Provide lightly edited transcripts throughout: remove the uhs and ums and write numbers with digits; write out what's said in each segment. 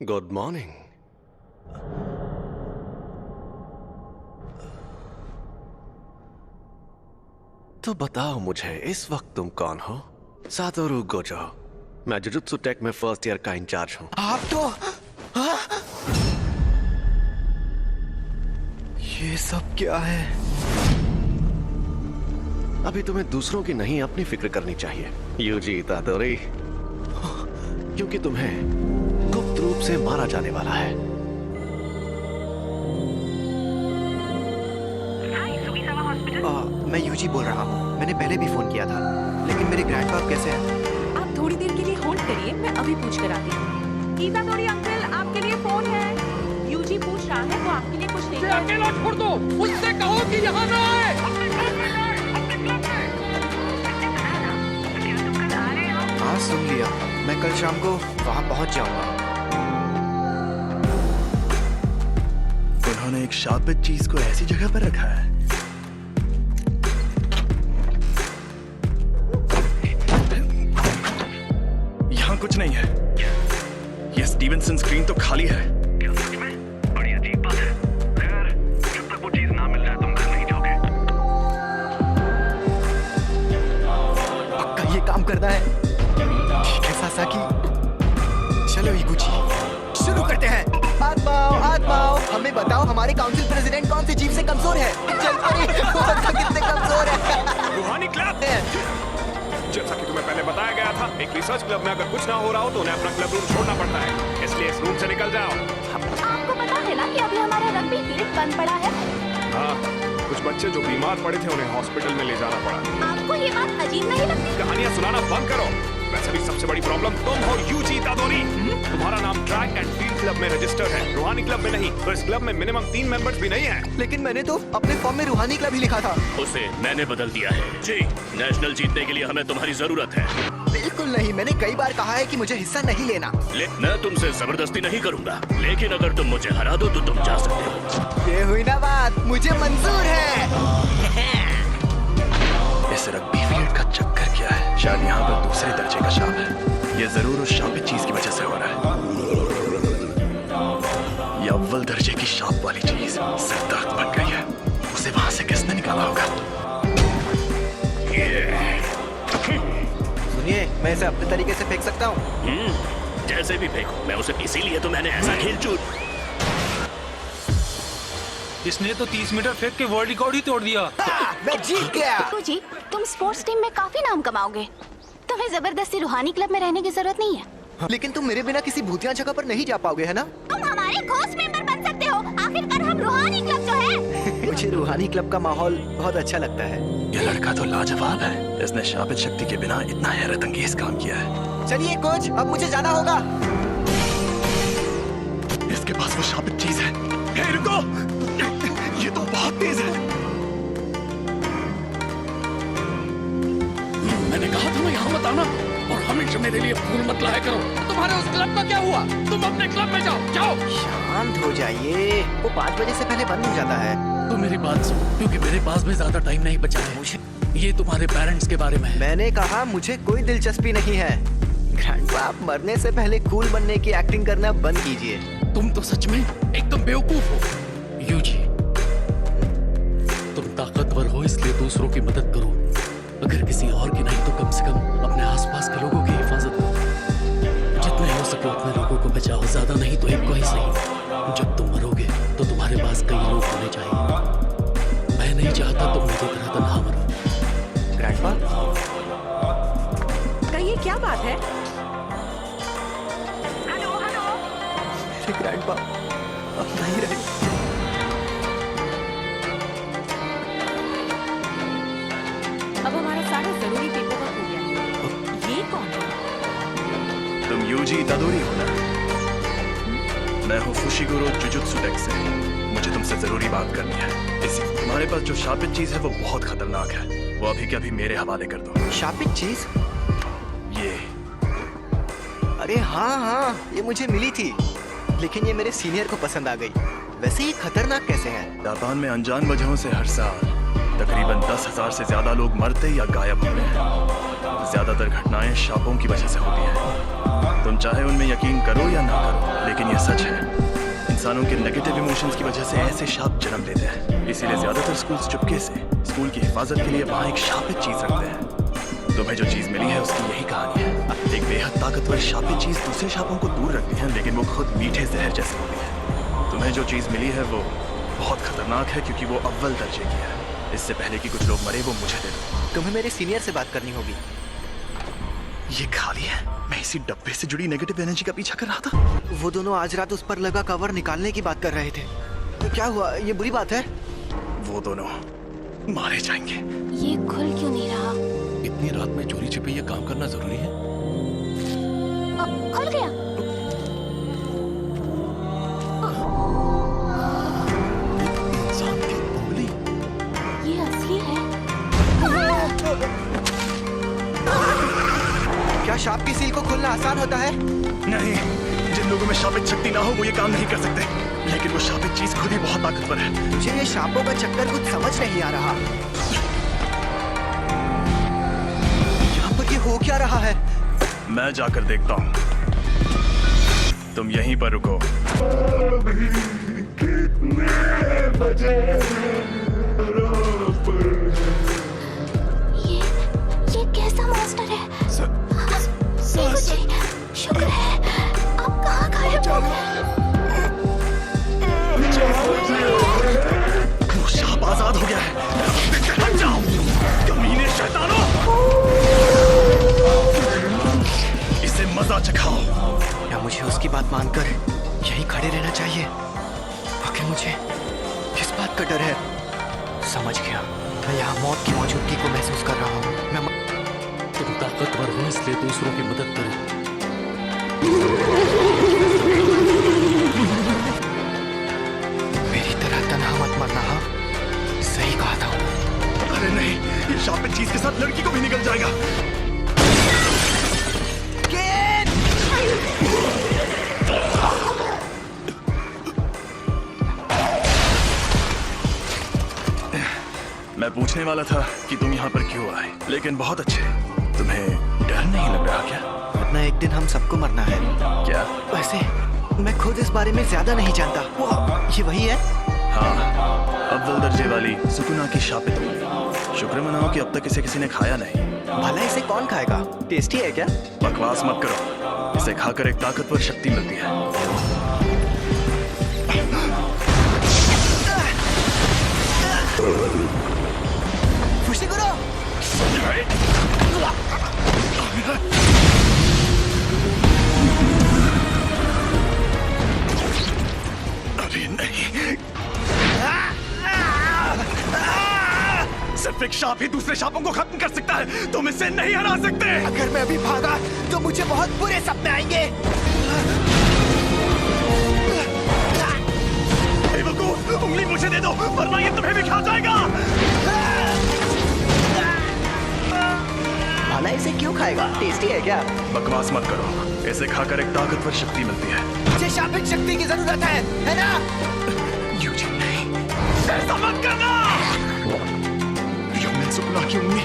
Good morning. तो बताओ मुझे इस वक्त तुम कौन हो? Satoru Gojo. मैं जुजुत्सु टेक में फर्स्ट ईयर का इंचार्ज हूं। आप तो ये सब क्या है? अभी तुम्हें दूसरों की नहीं अपनी फिक्र करनी चाहिए यूजी इतादोरी, क्योंकि तुम्हें गुप्त रूप से मारा जाने वाला है। मैं यूजी बोल रहा हूँ। मैंने पहले भी फोन किया था, लेकिन मेरे ग्रैंडपा कैसे हैं? आप थोड़ी देर के लिए होल्ड करिए, मैं अभी पूछ कर आती हूँ। इतादोरी अंकल, आपके लिए फोन है। यूजी पूछ रहा है वो आपके लिए कुछ नहीं। अकेला छोड़ दो, उससे कहो कि यहाँ न आए। हाँ सुन लिया, मैं कल शाम को वहाँ पहुँच जाऊंगा। उन्होंने एक शापित चीज को ऐसी जगह पर रखा है। यहाँ कुछ नहीं है। ये स्टीवनसन स्क्रीन तो खाली है। बड़ी अजीब बात है। खैर, जब तक वो चीज ना मिल जाए तुम घर नहीं जाओगे। पक्का ये काम करना है। ठीक है सासाकी, चलो इगुची शुरू करते हैं। आत्माओ, हमें बताओ हमारे काउंसिल प्रेसिडेंट कौन सी चीज से कमजोर है? चल पड़ी, वो बंदा कितने कमजोर है? रूहानी क्लब। जैसा कि तुम्हें पहले बताया गया था, एक रिसर्च क्लब में अगर कुछ ना हो रहा हो तो उन्हें अपना क्लब रूम छोड़ना पड़ता है। इसलिए इस रूम से निकल जाओ। आपको पता है ना कि अभी हमारा रग्बी फील्ड बंद पड़ा है। हाँ, कुछ बच्चे जो बीमार पड़े थे उन्हें हॉस्पिटल में ले जाना पड़ा। आपको ये बात अजीब नहीं लगती? कहानियां सुनाना बंद करो। वैसे भी सबसे बड़ी प्रॉब्लम तुम हो यूजी इतादोरी। तुम्हारा नाम ट्रैक एंड फील्ड क्लब में रजिस्टर्ड है, रूहानी क्लब में नहीं। तो इस क्लब में मिनिमम 3 मेंबर्स भी नहीं है। लेकिन मैंने तो अपने फॉर्म में रूहानी क्लब ही लिखा था। उसे मैंने बदल दिया है। जी, नेशनल जीतने के लिए हमें तुम्हारी जरूरत है। बिल्कुल नहीं, मैंने कई बार कहा है कि मुझे हिस्सा नहीं लेना। मैं तुमसे जबरदस्ती नहीं करूंगा, लेकिन अगर तुम मुझे हरा दो तो तुम जा सकते हो। ये हुई ना बात, मुझे मंजूर है। इस रग्बी फील्ड का चक्कर क्या है? शायद यहाँ पर दूसरे दर्जे का शाप है। ये जरूर उस शापित चीज की वजह से हो रहा है। ये अव्वल दर्जे की शाप वाली चीज सिद्धार्थ बन गई है। उसे वहां से किसने निकाला होगा? सुनिए, मैं इसे अपने तरीके से फेंक सकता हूँ। जैसे भी फेंको, मैं उसे इसीलिए तो मैंने ऐसा खेल चूर। इसने तो 30 मीटर फेंक के वर्ल्ड रिकॉर्ड ही तोड़ दिया। मैं जीत गया। जी, तुम स्पोर्ट्स टीम में काफी नाम कमाओगे। तुम्हें जबरदस्ती रूहानी क्लब में रहने की जरूरत नहीं है। लेकिन तुम मेरे बिना किसी भूतिया जगह पर नहीं जा पाओगे, है ना? तुम हमारे घोस्ट मेंबर बन सकते हो। आखिरकार हम रूहानी क्लब तो है। मुझे रूहानी क्लब का माहौल बहुत अच्छा लगता है। ये लड़का तो लाजवाब है। इसने शापित शक्ति के बिना इतना हैरत अंगेज काम किया है। चलिए कोच, अब मुझे जाना होगा। इसके पास वो शापित चीज है। हे रुको, ये तो बहुत तेज है। मैंने कहा था ना यहाँ मत आना, और हमेशा मेरे लिए फूल मत लाया करो। तुम्हारे उस क्लब का क्या हुआ? तुम अपने क्लब में जाओ। शांत हो जाइए, वो 5 बजे से पहले बंद हो जाता है। तू मेरी बात सुन, क्योंकि मेरे पास भी ज्यादा टाइम नहीं बचा है। मुझे ये तुम्हारे पेरेंट्स के बारे में है। मैंने कहा मुझे कोई दिलचस्पी नहीं है। ग्रैंडपा, आप मरने से पहले कूल बनने की एक्टिंग करना बंद कीजिए। तुम तो सच में एकदम बेवकूफ हो यूजी। तुम ताकतवर हो इसलिए दूसरों की मदद करो। अगर किसी और की नहीं तो कम से कम अपने आसपास के लोगों की हिफाजत करो। जितने हो सके उतने लोगों को बचाओ, ज्यादा नहीं तो एक को ही सही। जब तुम मरोगे तो तुम्हारे पास कई लोग होने चाहिए। मैं नहीं चाहता तुम मेरी तरह तन्हा मरो। ग्रैंडपा, कहिए क्या बात है? ग्रैंडपा अब नहीं रहे। अब हमारा सारा जरूरी पेपर वर्क हो गया। ये कौन है? तुम यूजी इतादोरी हो ना? मैं हूँ फुशिगुरो जुजुत्सु टेक से। मुझे तुमसे जरूरी बात करनी है। तुम्हारे पास जो शापित चीज है वो बहुत खतरनाक है। वो अभी के अभी मेरे हवाले कर दो। शापित चीज? ये अरे हाँ, ये मुझे मिली थी, लेकिन ये मेरे सीनियर को पसंद आ गई। वैसे ये खतरनाक कैसे है? जापान में अनजान वजहों से हर साल तकरीबन 10,000 से ज्यादा लोग मरते या गायब होते हैं। ज्यादातर घटनाएं शापों की वजह से होती हैं। तुम चाहे उनमें यकीन करो या ना करो, लेकिन ये सच है, इंसानों के नेगेटिव इमोशंस की वजह से ऐसे शाप जन्म लेते हैं। इसीलिए ज्यादातर स्कूल्स चुपके से स्कूल की हिफाजत के लिए वहाँ एक शापित चीज रखते हैं। तुम्हें जो चीज मिली है उसकी यही कहानी है। एक बेहद ताकतवर शापित चीज दूसरे शापों को दूर रखती है, लेकिन वो खुद मीठे जहर जैसी होती है। तुम्हें जो चीज मिली है वो बहुत खतरनाक है, क्योंकि वो अव्वल दर्जे की है। इससे पहले कि कुछ लोग मरे, वो मुझे दे दो। तुम्हें मेरे सीनियर से बात करनी होगी। ये खाली है। मैं इसी डब्बे से जुड़ी नेगेटिव एनर्जी का पीछा कर रहा था। वो दोनों आज रात उस पर लगा कवर निकालने की बात कर रहे थे। तो क्या हुआ? ये बुरी बात है? वो दोनों मारे जाएंगे। ये खुल क्यों नहीं रहा? इतनी रात में चोरी छिपे ये काम करना जरूरी है? खुल गया। इंसान की उंगली। ये असली है। क्या शाप की सील को खोलना आसान होता है? नहीं, जिन लोगों में शापित शक्ति ना हो वो ये काम नहीं कर सकते। लेकिन वो शापित चीज खुद ही बहुत ताकतवर है। मुझे ये शापों का चक्कर कुछ समझ नहीं आ रहा। यहाँ पर ये हो क्या रहा है? मैं जाकर देखता हूँ। तुम यहीं पर रुको। ये कैसा मॉन्स्टर है? सीकू जी, शुक्र है आप कहाँ गायब हो गए? वो शाप आजाद हो गया है। हट जाओ, कमीने शैतानों! इसे मजा चखाओ। क्या मुझे उसकी बात मानकर यहीं खड़े रहना चाहिए? आखिर मुझे किस बात का डर है? समझ गया। मैं यहाँ मौत की मौजूदगी को महसूस कर रहा हूँ। तुम ताकतवर हो इसलिए दूसरों की मदद करो। मेरी तरह तन्हा मत मरना। हाँ, सही कहा था। अरे नहीं, ये शापित चीज के साथ लड़की को भी निकल जाएगा। मैं पूछने वाला था कि तुम यहाँ पर क्यों आए, लेकिन बहुत अच्छे। तुम्हें डर नहीं लग रहा क्या? वरना एक दिन हम सबको मरना है। क्या? वैसे मैं खुद इस बारे में ज्यादा नहीं जानता। ये वही है? हाँ, अव्वल दर्जे वाली सुकुना की शापित उंगली। शुक्र मनाओ कि अब तक इसे किसी ने खाया नहीं। भला इसे कौन खाएगा? टेस्टी है क्या? बकवास मत करो। इसे खाकर एक ताकतवर शक्ति मिलती है। फुशिगुरो! अभी नहीं। सिर्फ एक शाप ही दूसरे शापों को खत्म कर सकता है। तुम इसे नहीं हरा सकते। अगर मैं अभी भागा तो मुझे बहुत बुरे सपने आएंगे। बेवकूफ, उंगली मुझे दे दो वरना ये तुम्हें भी खा जाएगा। भला इसे क्यों खाएगा? टेस्टी है क्या? बकवास मत करो। इसे खाकर एक ताकतवर शक्ति मिलती है। मुझे शापित शक्ति की जरूरत है ना? यूजी नहीं, ऐसा मत करना। यूमिन सुकुना की उंगली,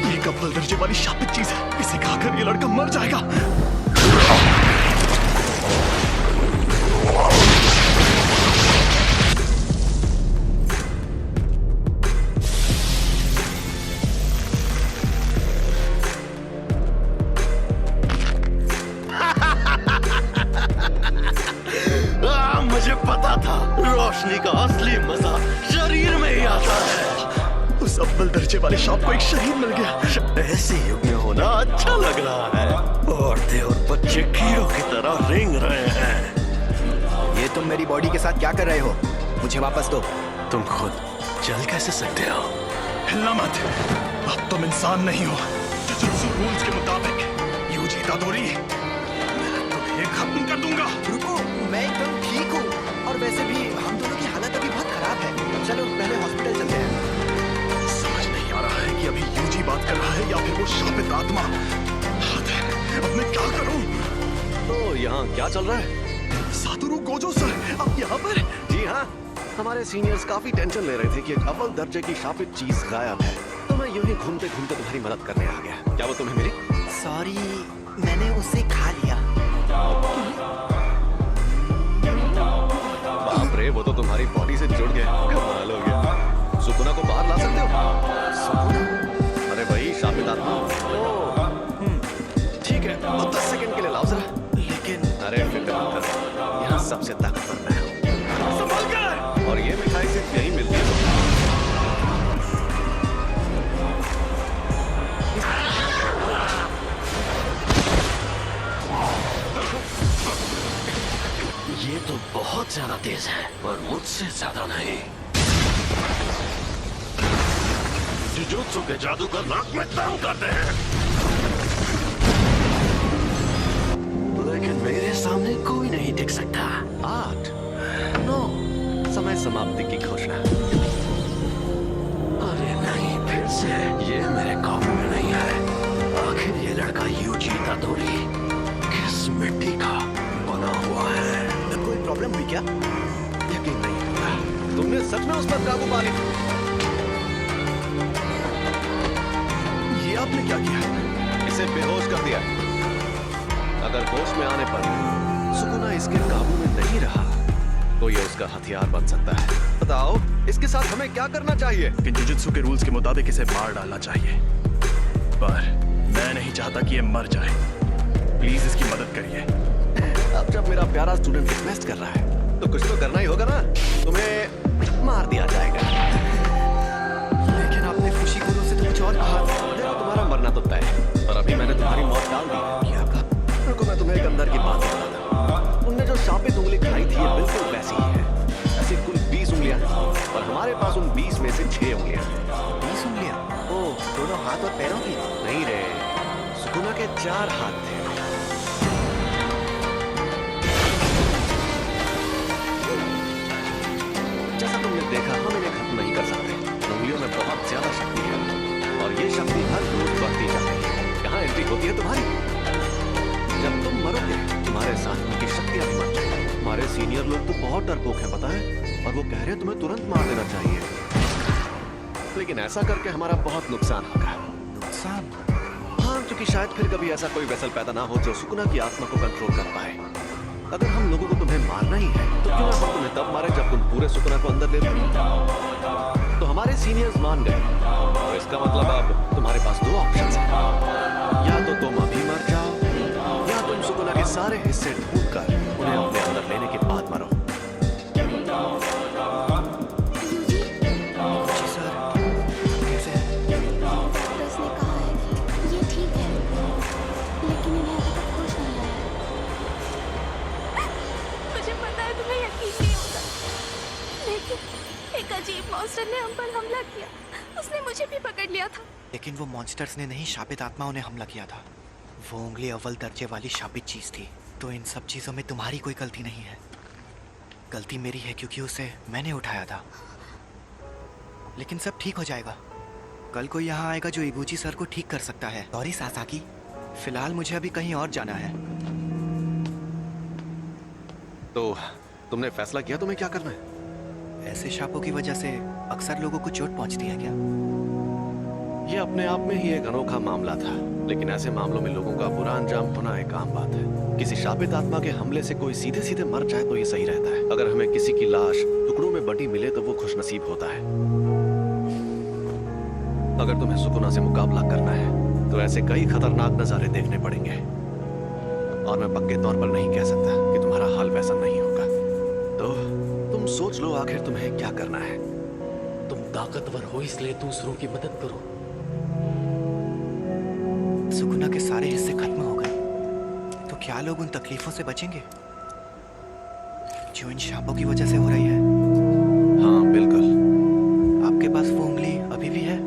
ये एक अव्वल दर्जे वाली शापित चीज है। इसे खाकर ये लड़का मर जाएगा। मुझे पता था रोशनी का असली मजा शरीर में ही आता है। उस अव्वल दर्जे वाले शाप को एक शरीर मिल गया। ऐसे युग में होना अच्छा लग रहा है। औरतें और बच्चे कीड़ों की तरह रेंग रहे हैं। ये तुम मेरी बॉडी के साथ क्या कर रहे हो? मुझे वापस दो। तुम खुद चल कैसे सकते हो? हिलना मत। अब तुम इंसान नहीं हो। जुजुत्सु रूल्स के मुताबिक यूजी इतादोरी, मैं तुम्हें खत्म कर दूंगा। रुको, मैं एकदम ठीक हूँ। और वैसे भी हम दोनों की हालत अभी बहुत खराब है। चलो पहले हॉस्पिटल चलते हैं। समझ नहीं आ रहा है कि अभी यूजी बात कर रहा है या फिर वो शापित आत्मा। अब मैं क्या करूं? तो यहाँ क्या चल रहा है? सातोरु गोजो सर, आप यहाँ पर? जी हाँ, हमारे सीनियर्स काफी टेंशन ले रहे थे कि एक अव्वल दर्जे की शापित चीज गायब है। तो मैं यूं ही घूमते घूमते तुम्हारी मदद करने आ गया। क्या वो तुम्हें मिली? सॉरी, मैंने उसे खा लिया। हमारी बॉडी से जुड़ गए। कमाल हो गया। सुकुना को बाहर ला सकते हो? सुकुना? अरे भाई शापित आत्मा। ठीक है, तो 10 सेकंड के लिए लाओ जरा। लेकिन अरे फिक्र मत करो, यहाँ सबसे ताकतवर मैं हूँ। संभाल कर। और ये मिठाई सिर्फ यहीं मिलती है। ये तो बहुत ज्यादा तेज है, पर मुझसे ज्यादा नहीं। जुजुत्सु के जादूगर नाक में दम करते हैं, लेकिन मेरे सामने कोई नहीं टिक सकता। 8, 9, समय समाप्ति की घोषणा। अरे नहीं, फिर से ये मेरे काबू में नहीं है। आखिर ये लड़का यूजी तादोरी किस मिट्टी का बना हुआ है? कोई प्रॉब्लम हुई क्या? यकीन नहीं होगा, तुमने सच में उस पर काबू पा लिया। ये आपने क्या किया? इसे बेहोश कर दिया। अगर होश में आने पर सुकुना इसके काबू में नहीं रहा तो ये उसका हथियार बन सकता है। बताओ, इसके साथ हमें क्या करना चाहिए? लेकिन जुजुत्सु के रूल्स के मुताबिक इसे मार डालना चाहिए, पर मैं नहीं चाहता कि ये मर जाए। प्लीज इसकी मदद करिए। अब जब मेरा प्यारा स्टूडेंट रिक्वेस्ट कर रहा है तो कुछ तो करना ही होगा ना। तुम्हें मार दिया जाएगा। लेकिन आपने फुशिगुरु से तो कुछ और कहा था। देखो, तुम्हारा मरना तो तय है, पर अभी मैंने तुम्हारी मौत टाल दी। क्या कहा? रुको, मैं तुम्हें एक अंदर की बात बताता हूँ। तुमने जो शापित उंगली खाई थी, ये बिल्कुल वैसी ही है। ऐसी कुल 20 उंगलियां हैं, और हमारे पास उन 20 में से 6 उंगलियां हैं। 20 उंगलियां? ओह, दोनों हाथ और पैरों की? नहीं रे, सुकुना के 4 हाथ थे। जैसा तुमने देखा, हम इन्हें खत्म नहीं कर सकते। उंगलियों में बहुत ज्यादा शक्ति है, और ये शक्ति हर रोज बढ़ती जा रही है। कहाँ एंट्री होती है तुम्हारी? जब तुम मरोगे, तुम्हारे साथ उनकी शक्तियां भी मर जाएंगी। हमारे सीनियर लोग तो बहुत डरपोक हैं, पता है, और वो कह रहे हैं तुम्हें तुरंत मार देना चाहिए। लेकिन ऐसा करके हमारा बहुत नुकसान होगा। नुकसान? हाँ, क्योंकि शायद फिर कभी ऐसा कोई वेसल पैदा ना हो जो सुकुना की आत्मा को कंट्रोल कर पाए। अगर हम लोगों को तुम्हें मारना ही है तो क्यों ना हम तुम्हें तब मारे जब तुम पूरे सुकुना को अंदर ले लो। तो हमारे सीनियर्स मान गए, तो इसका मतलब अब तुम्हारे पास 2 ऑप्शंस हैं। या तो तुम अभी मर जाओ, या तुम सुकुना के सारे हिस्से ढूंढकर उन्हें अपने अंदर लेने के बाद मरो। यूजी, जी सर, कैसे हैं? डॉक्टर्स ने कहा है कि ये ठीक है, लेकिन इन्हें अभी तक होश नहीं आया है। मुझे पता है तुम्हें यकीन नहीं होगा, लेकिन एक अजीब मॉन्स्टर ने हम पर हमला किया। उसने मुझे भी पकड़ लिया था। लेकिन वो मॉन्स्टर्स ने नहीं, शापित आत्माओं ने हमला किया था। वो उंगली अव्वल दर्जे वाली शापित चीज थी। तो इन सब चीजों में तुम्हारी कोई गलती नहीं है। गलती मेरी है क्योंकि उसे मैंने उठाया था। लेकिन सब ठीक हो जाएगा। कल कोई यहाँ आएगा जो इबुची सर को ठीक कर सकता है। सॉरी सासाकी, फिलहाल मुझे अभी कहीं और जाना है। तो तुमने फैसला किया तुम्हें क्या करना है? ऐसे शापों की वजह से अक्सर लोगों को चोट पहुंचती है क्या? ये अपने आप में ही एक अनोखा मामला था, लेकिन ऐसे मामलों में लोगों का बुरा अंजाम होना एक आम बात है। किसी शापित आत्मा के हमले से कोई सीधे सीधे मर जाए तो ये सही रहता है। अगर हमें किसी की लाश टुकड़ों में बटी मिले तो वो खुशनसीब होता है। अगर तुम्हें सुकुना से मुकाबला करना है तो ऐसे कई खतरनाक नजारे देखने पड़ेंगे, और मैं पक्के तौर पर नहीं कह सकता कि तुम्हारा हाल वैसा नहीं होगा। तो तुम सोच लो आखिर तुम्हें क्या करना है। तुम ताकतवर हो इसलिए दूसरों की मदद करो। सुकुना के सारे हिस्से खत्म हो गए तो क्या लोग उन तकलीफों से बचेंगे जो इन शापों की वजह से हो रही है? हाँ बिल्कुल। आपके पास वो उंगली अभी भी है?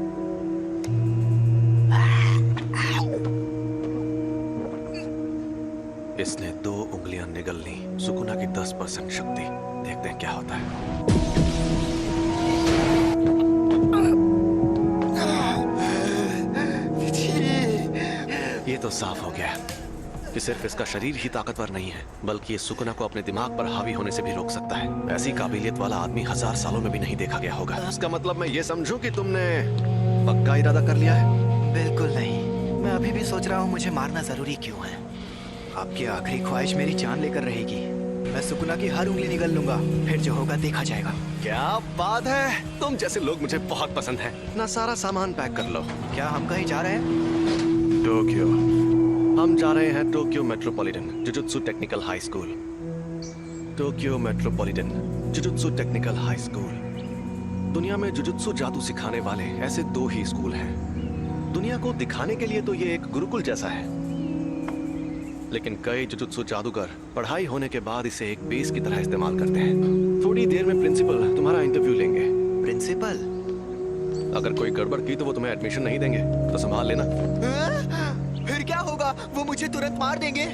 इसने 2 उंगलियां निगल ली। सुकुना की 10% शक्ति। देखते हैं क्या होता है। ये तो साफ हो गया कि सिर्फ इसका शरीर ही ताकतवर नहीं है, बल्कि ये सुकुना को अपने दिमाग पर हावी होने से भी रोक सकता है। ऐसी काबिलियत वाला आदमी 1000 सालों में भी नहीं देखा गया होगा। इसका मतलब मैं ये समझूं कि तुमने पक्का इरादा कर लिया है? बिल्कुल नहीं। मैं अभी भी सोच रहा हूँ मुझे मारना जरूरी क्यों है। आपकी आखिरी ख्वाहिश मेरी जान लेकर रहेगी। मैं सुकुना की हर उंगली निगल लूंगा, फिर जो होगा देखा जाएगा। क्या बात है, तुम जैसे लोग मुझे बहुत पसंद हैं। ना सारा सामान पैक कर लो। क्या हम कहीं जा रहे हैं? टोक्यो। हम जा रहे हैं Tokyo metropolitan jujutsu technical high school. Tokyo metropolitan jujutsu technical high school. दुनिया में जुजुत्सु जादू सिखाने वाले ऐसे 2 ही स्कूल हैं। दुनिया को दिखाने के लिए तो ये एक गुरुकुल जैसा है, लेकिन कई जुजुत्सु जादूगर पढ़ाई होने के बाद इसे एक बेस की तरह इस्तेमाल करते हैं। थोड़ी देर में प्रिंसिपल तुम्हारा इंटरव्यू लेंगे। प्रिंसिपल? अगर कोई गड़बड़ की तो वो तुम्हें एडमिशन नहीं देंगे, तो संभाल लेना। फिर क्या होगा? वो मुझे तुरंत मार देंगे।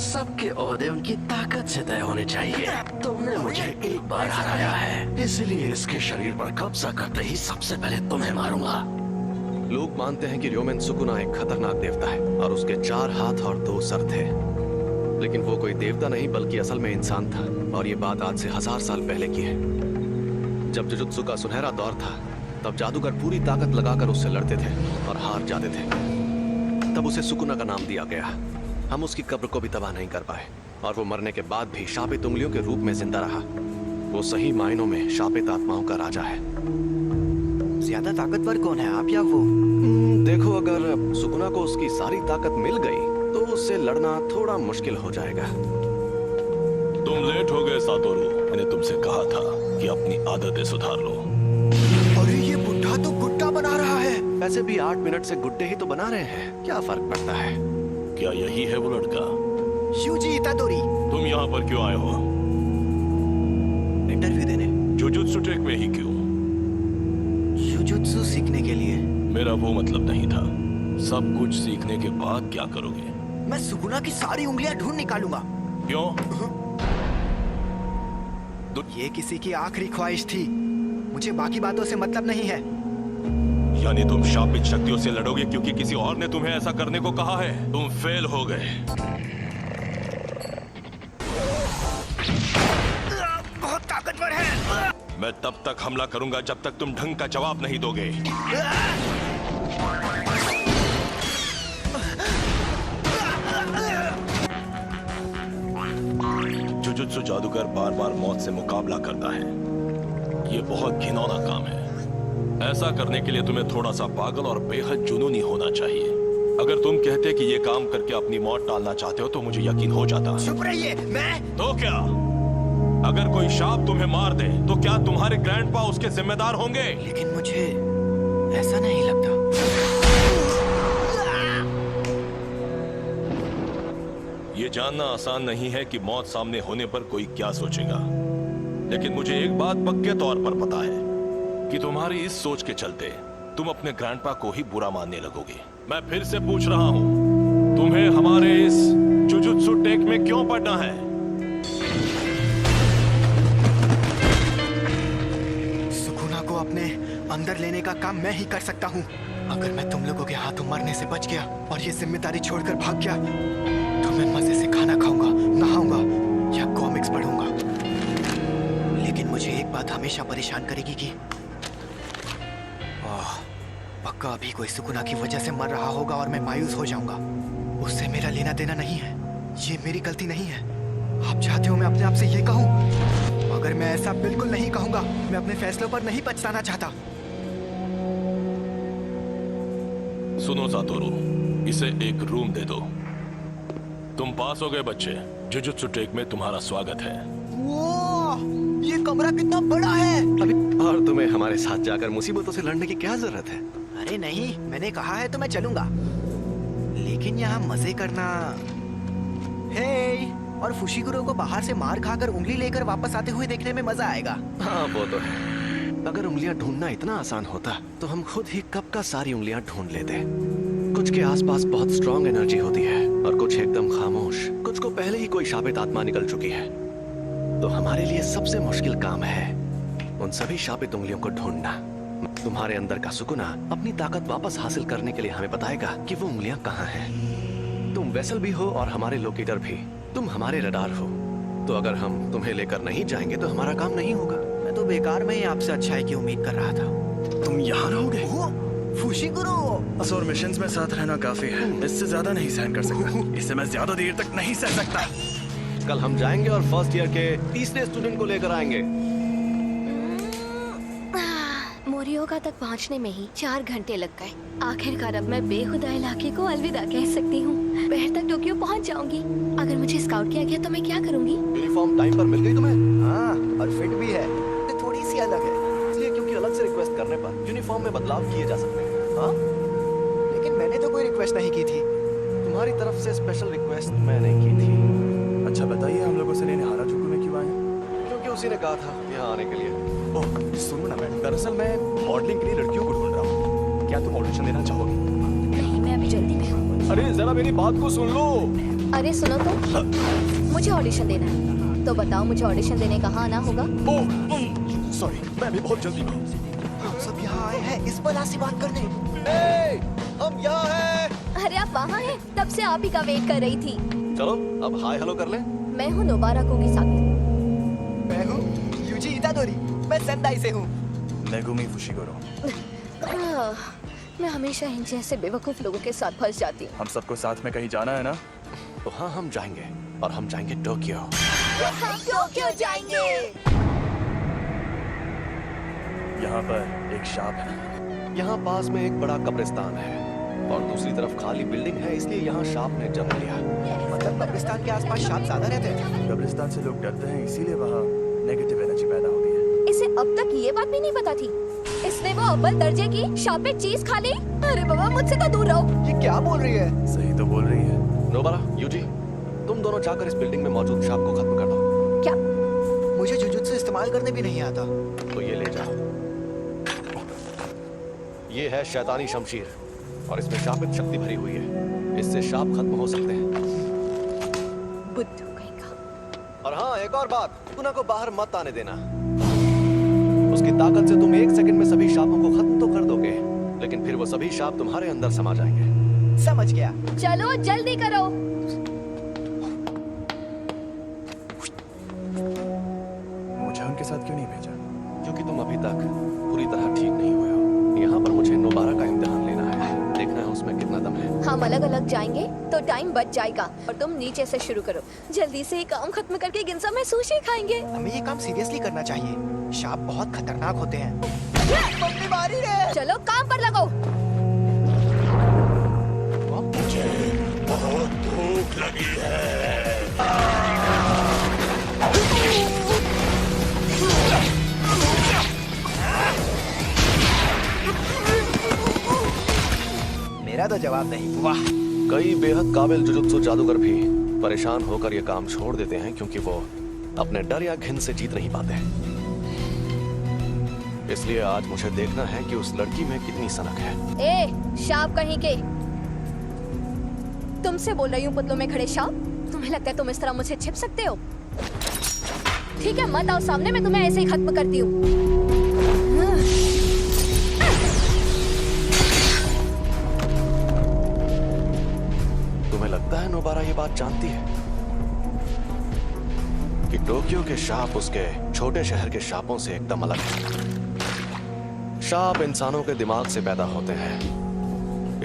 सबके ओहदे उनकी ताकत से तय होने चाहिए। तुमने मुझे एक बार हराया है, इसलिए इसके शरीर पर कब्जा करते ही सबसे पहले तुम्हें मारूंगा। लोग मानते हैं कि र्योमेन सुकुना एक खतरनाक देवता है और उसके 4 हाथ और 2 सर थे, लेकिन वो कोई देवता नहीं बल्कि असल में इंसान था। और ये बात आज से 1000 साल पहले की है। जब जुजुत्सु का सुनहरा दौर था, तब जादूगर पूरी ताकत लगाकर उससे लड़ते थे और हार जाते थे। तब उसे सुकुना का नाम दिया गया। हम उसकी कब्र को भी तबाह नहीं कर पाए और वो मरने के बाद भी शापित उंगलियों के रूप में जिंदा रहा। वो सही मायनों में शापित आत्माओं का राजा है। ज्यादा ताकतवर कौन है, आप या वो? देखो, अगर सुकुना को उसकी सारी ताकत मिल गई तो उससे लड़ना थोड़ा मुश्किल हो जाएगा। तुम लेट हो गए सातोरू। मैंने तुमसे कहा था कि अपनी आदतें सुधार लो। अरे ये बुढ़ा तो गुड्डा बना रहा है। वैसे भी 8 मिनट से गुड्डे ही तो बना रहे हैं, क्या फर्क पड़ता है। क्या यही है वो लड़का? यूजी इतादोरी। तुम यहाँ पर क्यों आए हो? इंटरव्यू देने। जुजुत्सु टेक में ही क्यों? जुजुत्सु सीखने के लिए। मेरा वो मतलब नहीं था। सब कुछ सीखने के बाद क्या करोगे? मैं सुकुना की सारी उंगलियां ढूंढ निकालूंगा। क्यों? ये किसी की आखिरी ख्वाहिश थी, मुझे बाकी बातों से मतलब नहीं है। यानी तुम शापित शक्तियों से लड़ोगे क्योंकि किसी और ने तुम्हें ऐसा करने को कहा है? तुम फेल हो गए। बहुत ताकतवर है। मैं तब तक हमला करूंगा जब तक तुम ढंग का जवाब नहीं दोगे। जुजुत्सु जादूगर बार बार मौत से मुकाबला करता है। ये बहुत घिनौना काम है। ऐसा करने के लिए तुम्हें थोड़ा सा पागल और बेहद जुनूनी होना चाहिए। अगर तुम कहते कि ये काम करके अपनी मौत टालना चाहते हो तो मुझे यकीन हो जाता। चुप रहिए। मैं तो क्या? अगर कोई शाप तुम्हें मार दे तो क्या तुम्हारे ग्रैंडपा उसके जिम्मेदार होंगे? लेकिन मुझे ऐसा नहीं लगता। ये जानना आसान नहीं है कि मौत सामने होने पर कोई क्या सोचेगा, लेकिन मुझे एक बात पक्के तौर पर पता है कि तुम्हारी इस सोच के चलते तुम अपने ग्रैंडपा को ही बुरा मानने लगोगे। मैं फिर से पूछ रहा हूं, तुम्हें हमारे इस जुजुत्सु टेक में क्यों पढ़ना है? सुकुना को अपने अंदर लेने का काम मैं ही कर सकता हूँ। अगर मैं तुम लोगों के हाथों मरने से बच गया और ये जिम्मेदारी छोड़कर भाग गया तो मैं मजे से खाना खाऊंगा, नहाऊंगा या कॉमिक्स पढ़ूंगा। लेकिन मुझे एक बात हमेशा परेशान करेगी कि पक्का अभी कोई सुकुना की वजह से मर रहा होगा और मैं मायूस हो जाऊंगा। उससे मेरा लेना देना नहीं है, ये मेरी गलती नहीं है। आप चाहते हो मैं अपने आप से ये कहूं? अगर मैं ऐसा बिल्कुल नहीं कहूंगा, मैं अपने फैसलों पर नहीं पछताना चाहता। सुनो सातोरू, इसे एक रूम दे दो। तुम पास हो गए बच्चे। जुजुत्सु टेक में तुम्हारा स्वागत है। ये कमरा कितना बड़ा है। अभी और तुम्हें हमारे साथ जाकर मुसीबतों से लड़ने की क्या जरूरत है? अरे नहीं, मैंने कहा है तो मैं चलूंगा, लेकिन यहाँ मजे करना। हे, और फुशिगुरो को बाहर से मार खाकर उंगली लेकर वापस आते हुए देखने में मजा आएगा। हाँ वो तो है। अगर उंगलियां ढूंढना इतना आसान होता तो हम खुद ही कब का सारी उंगलियां ढूंढ लेते। कुछ के आसपास बहुत स्ट्रॉन्ग एनर्जी होती है और कुछ एकदम खामोश। कुछ को पहले ही कोई शापित आत्मा निकल चुकी है। तो हमारे लिए सबसे मुश्किल काम है उन सभी शापित उंगलियों को ढूंढना। तुम्हारे अंदर का सुकुना अपनी ताकत वापस हासिल करने के लिए हमें बताएगा कि वो उंगलियां कहाँ हैं। तुम वेसल भी हो और हमारे लोकेटर भी। तुम हमारे रडार हो, तो अगर हम तुम्हें लेकर नहीं जाएंगे तो हमारा काम नहीं होगा। मैं तो बेकार में ही आपसे अच्छाई की उम्मीद कर रहा था। तुम यहाँ रहोगे? फुशिगुरो, और मिशंस में साथ रहना काफी है। इससे ज्यादा नहीं सहन कर सकता। इसे मैं ज्यादा देर तक नहीं सह सकता। कल हम जाएंगे और फर्स्ट ईयर के तीसरे स्टूडेंट को लेकर आएंगे। मोरियोगा तक पहुंचने में ही 4 घंटे लग गए। आखिरकार अब मैं बेहुदा इलाके को अलविदा कह सकती हूँ। दोपहर तक टोक्यो पहुंच जाऊंगी। अगर मुझे स्काउट किया गया तो मैं क्या करूंगी? यूनिफॉर्म टाइम पर मिल गई तुम्हें? हाँ, और फिट भी है। ये थोड़ी सी अलग है। इसलिए क्योंकि अलग से रिक्वेस्ट करने पर यूनिफॉर्म में बदलाव किए जा सकते हैं। हाँ, लेकिन मैंने तो कोई रिक्वेस्ट नहीं की थी। तुम्हारी तरफ से स्पेशल रिक्वेस्ट मैंने की थी। अच्छा बताइए, हम लोगों से लेने हाराजुकु में क्यों आए हैं? क्योंकि उसी ने कहा था यहाँ आने के लिए। ओह सुनो ना मैडम, दरअसल मैं मॉडलिंग के लिए लड़कियों को ढूंढ रहा हूँ। क्या तुम ऑडिशन देना चाहोगी? नहीं, मैं अभी जल्दी में हूँ। अरे जरा मेरी बात को सुन लो। अरे सुनो तो, मुझे ऑडिशन देना है। तो बताओ मुझे ऑडिशन देने कहाँ आना होगा? ओह सॉरी, मैं भी बहुत जल्दी में हूँ। हम सब यहाँ आए हैं इस बला सी बात करने। हम यहाँ हैं। अरे आप वहाँ हैं? तब से आप ही का वेट कर रही थी। चलो अब हाय हेलो कर लें। मैं हूँ नोबारा कोगिसाकी। मैं हूँ यूजी इतादोरी। मैं सेंदाई से हूँ। Megumi Fushiguro. मैं हमेशा इन जैसे बेवकूफ लोगों के साथ फंस जाती हूँ। हम सबको साथ में कहीं जाना है ना? तो हाँ, हम जाएंगे और हम जाएंगे टोक्यो। हम टोक्यो जाएंगे। यहाँ पर एक शाप है। यहाँ पास में एक बड़ा कब्रिस्तान है और दूसरी तरफ खाली बिल्डिंग है, इसलिए यहाँ शाप ने जन्म लिया। मतलब कब्रिस्तान के आसपास सांप ज्यादा रहते हैं। कब्रिस्तान से लोग डरते हैं, इसीलिए वहाँ नेगेटिव एनर्जी पैदा होती है। इसे अब तक ये बात भी नहीं पता थी। इसने वो अव्वल दर्जे की शापे चीज खा ली। अरे बाबा, मुझसे तो दूर रहो। ये क्या बोल रही है? सही तो बोल रही है। नोबारा, यूजी, तुम दोनों जाकर इस बिल्डिंग में मौजूद शाप को खत्म कर दो। क्या? मुझे जुजुत्सु इस्तेमाल करने भी नहीं आता। तो ये ले जाओ। ये है शैतानी शमशीर और इसमें शापित शक्ति भरी हुई है। इससे शाप खत्म हो सकते हैं। बुद्धू कहीं का। और हाँ, एक और बात, सुकुना को बाहर मत आने देना। उसकी ताकत से तुम 1 सेकंड में सभी शापों को खत्म तो कर दोगे, लेकिन फिर वो सभी शाप तुम्हारे अंदर समा जाएंगे। समझ गया। चलो जल्दी करो। मुझे उनके साथ क्यों नहीं भेजा? क्योंकि तुम अभी तक पूरी तरह ठीक नहीं हुए हो। यहाँ पर मुझे नोबारा का इम्तिहान लेना है। देखना है उसमें कितना दम है। हम अलग अलग जाएंगे तो टाइम बच जाएगा। और तुम नीचे से शुरू करो। जल्दी से ये काम खत्म करके गिनसा में सुशी खाएंगे। हमें ये काम सीरियसली करना चाहिए। सांप बहुत खतरनाक होते हैं। मम्मी मारी रे। चलो काम पर लगो। बहुत भूख लगी है। मेरा तो जवाब नहीं। वाह, कई बेहद काबिल जुजुत्सु जादूगर भी परेशान होकर ये काम छोड़ देते हैं क्योंकि वो अपने डर या घिन से जीत नहीं पाते। इसलिए आज मुझे देखना है कि उस लड़की में कितनी सनक है। ए शाप कहीं के। तुमसे बोल रही हूँ पुतलों में खड़े शाप। तुम्हें लगता है तुम इस तरह मुझसे छिप सकते हो? ठीक है, मत आओ सामने, मैं तुम्हें ऐसे ही खत्म करती हूँ। तुम्हें लगता है नोबारा ये बात जानती है कि टोक्यो के शाप उसके छोटे शहर के शापों से एकदम अलग है। शाप इंसानों के दिमाग से पैदा होते हैं,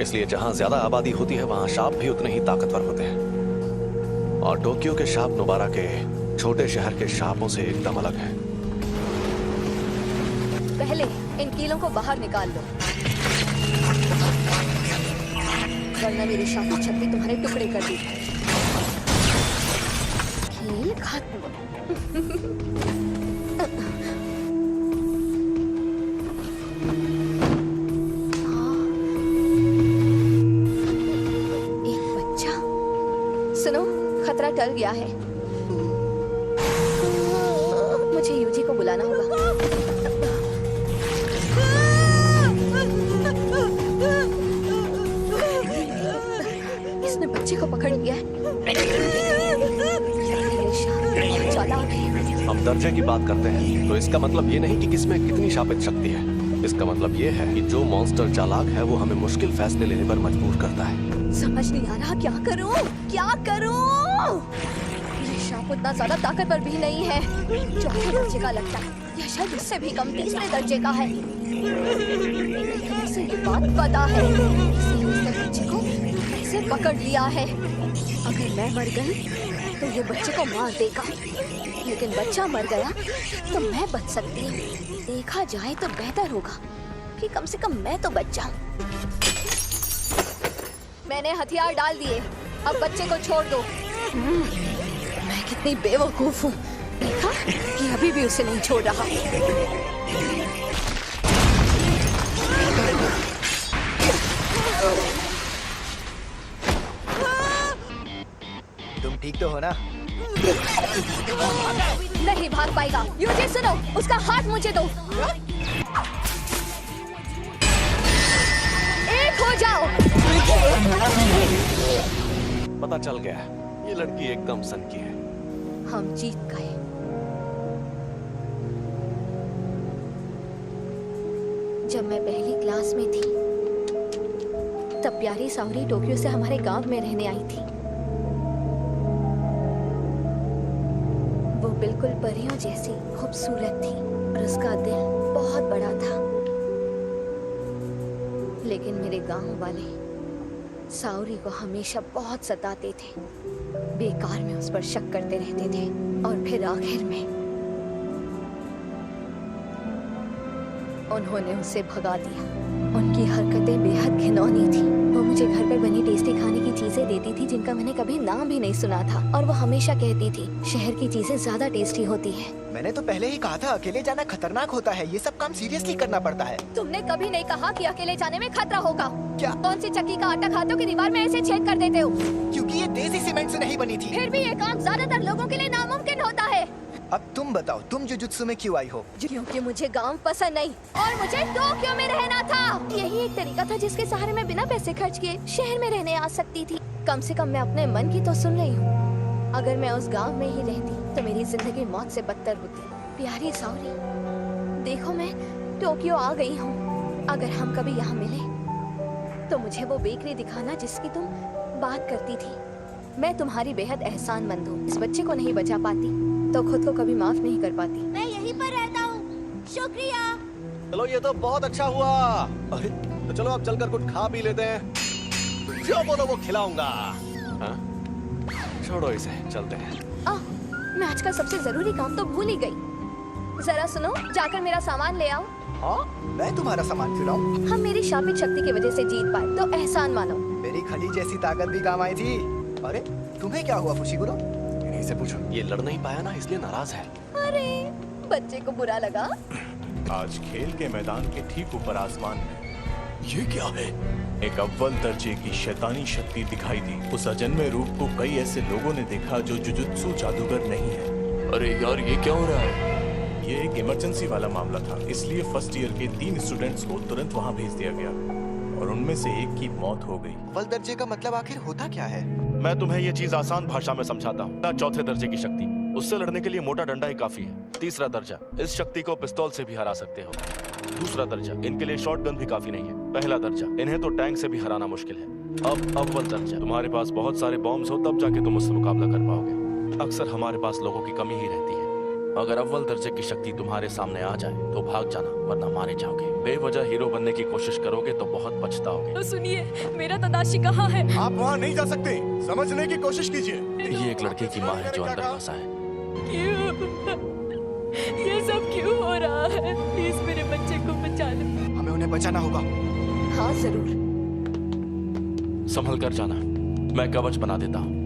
इसलिए जहां ज्यादा आबादी होती है वहां शाप भी उतने ही ताकतवर होते हैं। और टोक्यो के शाप नोबारा के छोटे शहर के शापों से एकदम अलग है। पहले इन कीलों को बाहर निकाल लो, वरना मेरी शापी छत्ती तुम्हारे टुकड़े कर दी। कील खत्म। एक बच्चा। सुनो, खतरा टल गया है। मुझे यूजी को बुलाना होगा। इसने बच्चे को पकड़ लिया है। चालाक है। हम दर्जे की बात करते हैं तो इसका मतलब ये नहीं कि किसमें कितनी शापित शक्ति है। इसका मतलब ये है कि जो मॉन्स्टर चालाक है वो हमें मुश्किल फैसले लेने पर मजबूर करता है। समझ नहीं आ रहा क्या करूं? क्या करूं? ये शाप उतना ज्यादा ताकतवर भी नहीं है। चौथे दर्जे का लगता है, या शायद इससे भी कम 3रे दर्जे का है। लेकिन इसे ये बात पता है, इसलिए उसने बच्चे को इसे पकड़ लिया है। अगर मैं मर गई तो ये बच्चे को मार देगा, लेकिन बच्चा मर गया तो मैं बच सकती हूँ। देखा जाए तो बेहतर होगा कि कम से कम मैं तो बच जाऊं। मैंने हथियार डाल दिए, अब बच्चे को छोड़ दो। मैं कितनी बेवकूफ हूँ, देखा कि अभी भी उसे नहीं छोड़ रहा। तुम ठीक तो हो ना? नहीं भाग पाएगा। यूजी सुनो, उसका हाथ मुझे दो। एक हो जाओ। पता चल गया, ये लड़की एकदम सनकी है। हम जीत गए। जब मैं पहली क्लास में थी तब प्यारी सावरी टोक्यो से हमारे गांव में रहने आई थी। वो बिल्कुल परियों जैसी खूबसूरत थी और उसका दिल बहुत बड़ा था। लेकिन मेरे गांव वाले सावरी को हमेशा बहुत सताते थे, बेकार में उस पर शक करते रहते थे और फिर आखिर में उन्होंने उसे भगा दिया। उनकी हरकतें बेहद घिनौनी थी। वो मुझे घर पर बनी टेस्टी खाने की चीजें देती थी जिनका मैंने कभी नाम भी नहीं सुना था, और वो हमेशा कहती थी शहर की चीजें ज्यादा टेस्टी होती हैं। मैंने तो पहले ही कहा था अकेले जाना खतरनाक होता है, ये सब काम सीरियसली करना पड़ता है। तुमने कभी नहीं कहा कि अकेले जाने में खतरा होगा। क्या? कौन सी चक्की का आटा खाते हो कि दीवार में ऐसे छेद कर देते हो? क्योंकि ये देसी सीमेंट से नहीं बनी थी। फिर भी ये काम ज्यादातर लोगों के लिए नामुमकिन होता है। अब तुम बताओ, तुम जुजुत्सु में क्यों आई हो? क्योंकि मुझे गांव पसंद नहीं और मुझे टोक्यो में रहना था। यही एक तरीका था जिसके सहारे मैं बिना पैसे खर्च किए शहर में रहने आ सकती थी। कम से कम मैं अपने मन की तो सुन रही हूँ। अगर मैं उस गांव में ही रहती तो मेरी जिंदगी मौत से बदतर होती। प्यारी सावरी, देखो मैं टोक्यो आ गई हूँ। अगर हम कभी यहाँ मिले तो मुझे वो बेकरी दिखाना जिसकी तुम बात करती थी। मैं तुम्हारी बेहद एहसानमंद हूँ। इस बच्चे को नहीं बचा पाती तो खुद को कभी माफ नहीं कर पाती। मैं यहीं पर रहता हूँ, शुक्रिया। चलो ये तो बहुत अच्छा हुआ। अरे तो चलो अब चलकर कुछ खा पी लेते हैं। जो बोलो वो खिलाऊंगा। हाँ? छोड़ो इसे, चलते हैं। मैं आज का सबसे जरूरी काम तो भूल ही गई। जरा सुनो, जाकर मेरा सामान ले आओ। हाँ, मैं तुम्हारा सामान क्यों लाऊं? हम मेरी शापित शक्ति की वजह से जीत पाए तो एहसान मानो। मेरी खली जैसी ताकत भी काम आई थी। अरे तुम्हें क्या हुआ फुशिगुरो? इन्हीं से पूछो। ये लड़ नहीं पाया ना, इसलिए नाराज है। अरे बच्चे को बुरा लगा। आज खेल के मैदान के ठीक ऊपर आसमान में ये क्या है? एक अव्वल दर्जे की शैतानी शक्ति दिखाई दी। उस अजन्मे रूप को कई ऐसे लोगों ने देखा जो जुजुत्सु जादूगर नहीं है। अरे यार, ये क्या हो रहा है? ये एक इमरजेंसी वाला मामला था, इसलिए फर्स्ट ईयर के 3 स्टूडेंट्स को तुरंत वहाँ भेज दिया गया और उनमें से एक की मौत हो गई। अव्वल दर्जे का मतलब आखिर होता क्या है? मैं तुम्हें ये चीज आसान भाषा में समझाता हूँ। चौथे दर्जे की शक्ति, उससे लड़ने के लिए मोटा डंडा ही काफी है। तीसरा दर्जा, इस शक्ति को पिस्तौल से भी हरा सकते हो। दूसरा दर्जा, इनके लिए शॉटगन भी काफी नहीं है। पहला दर्जा, इन्हें तो टैंक से भी हराना मुश्किल है। अब अव्वल दर्जा, तुम्हारे पास बहुत सारे बॉम्ब्स हो तब जाके तुम उससे मुकाबला कर पाओगे। अक्सर हमारे पास लोगों की कमी ही रहती है। अगर अव्वल दर्जे की शक्ति तुम्हारे सामने आ जाए तो भाग जाना, वरना मारे जाओगे। बेवजह हीरो बनने की कोशिश करोगे तो बहुत पछताओगे। तो सुनिए, मेरा तदाशी कहाँ है? आप वहाँ नहीं जा सकते, समझने की कोशिश कीजिए। ये एक लड़के की माँ है जो अंदर फंसा है। क्यों? ये सब क्यों हो रहा है? प्लीज मेरे बच्चे को बचा लो। हमें उन्हें बचाना होगा। हाँ जरूर। संभल कर जाना, मैं कवच बना देता हूँ।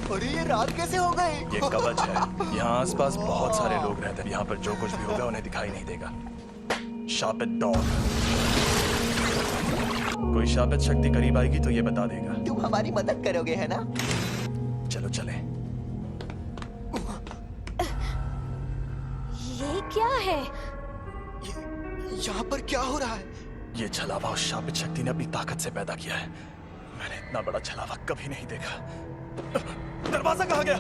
अरे ये रात कैसे हो गई? ये कवच है। यहाँ आसपास बहुत सारे लोग रहते हैं। यहाँ पर जो कुछ भी होगा उन्हें दिखाई नहीं देगा। शापित डॉग, कोई शापित शक्ति करीब आएगी तो ये बता देगा। तुम हमारी मदद करोगे है ना? चलो चले। ये क्या है? यहाँ पर क्या हो रहा है? ये छलावा उस शापित शक्ति ने अपनी ताकत से पैदा किया है। मैंने इतना बड़ा छलावा कभी नहीं देखा। दरवाजा कहाँ गया?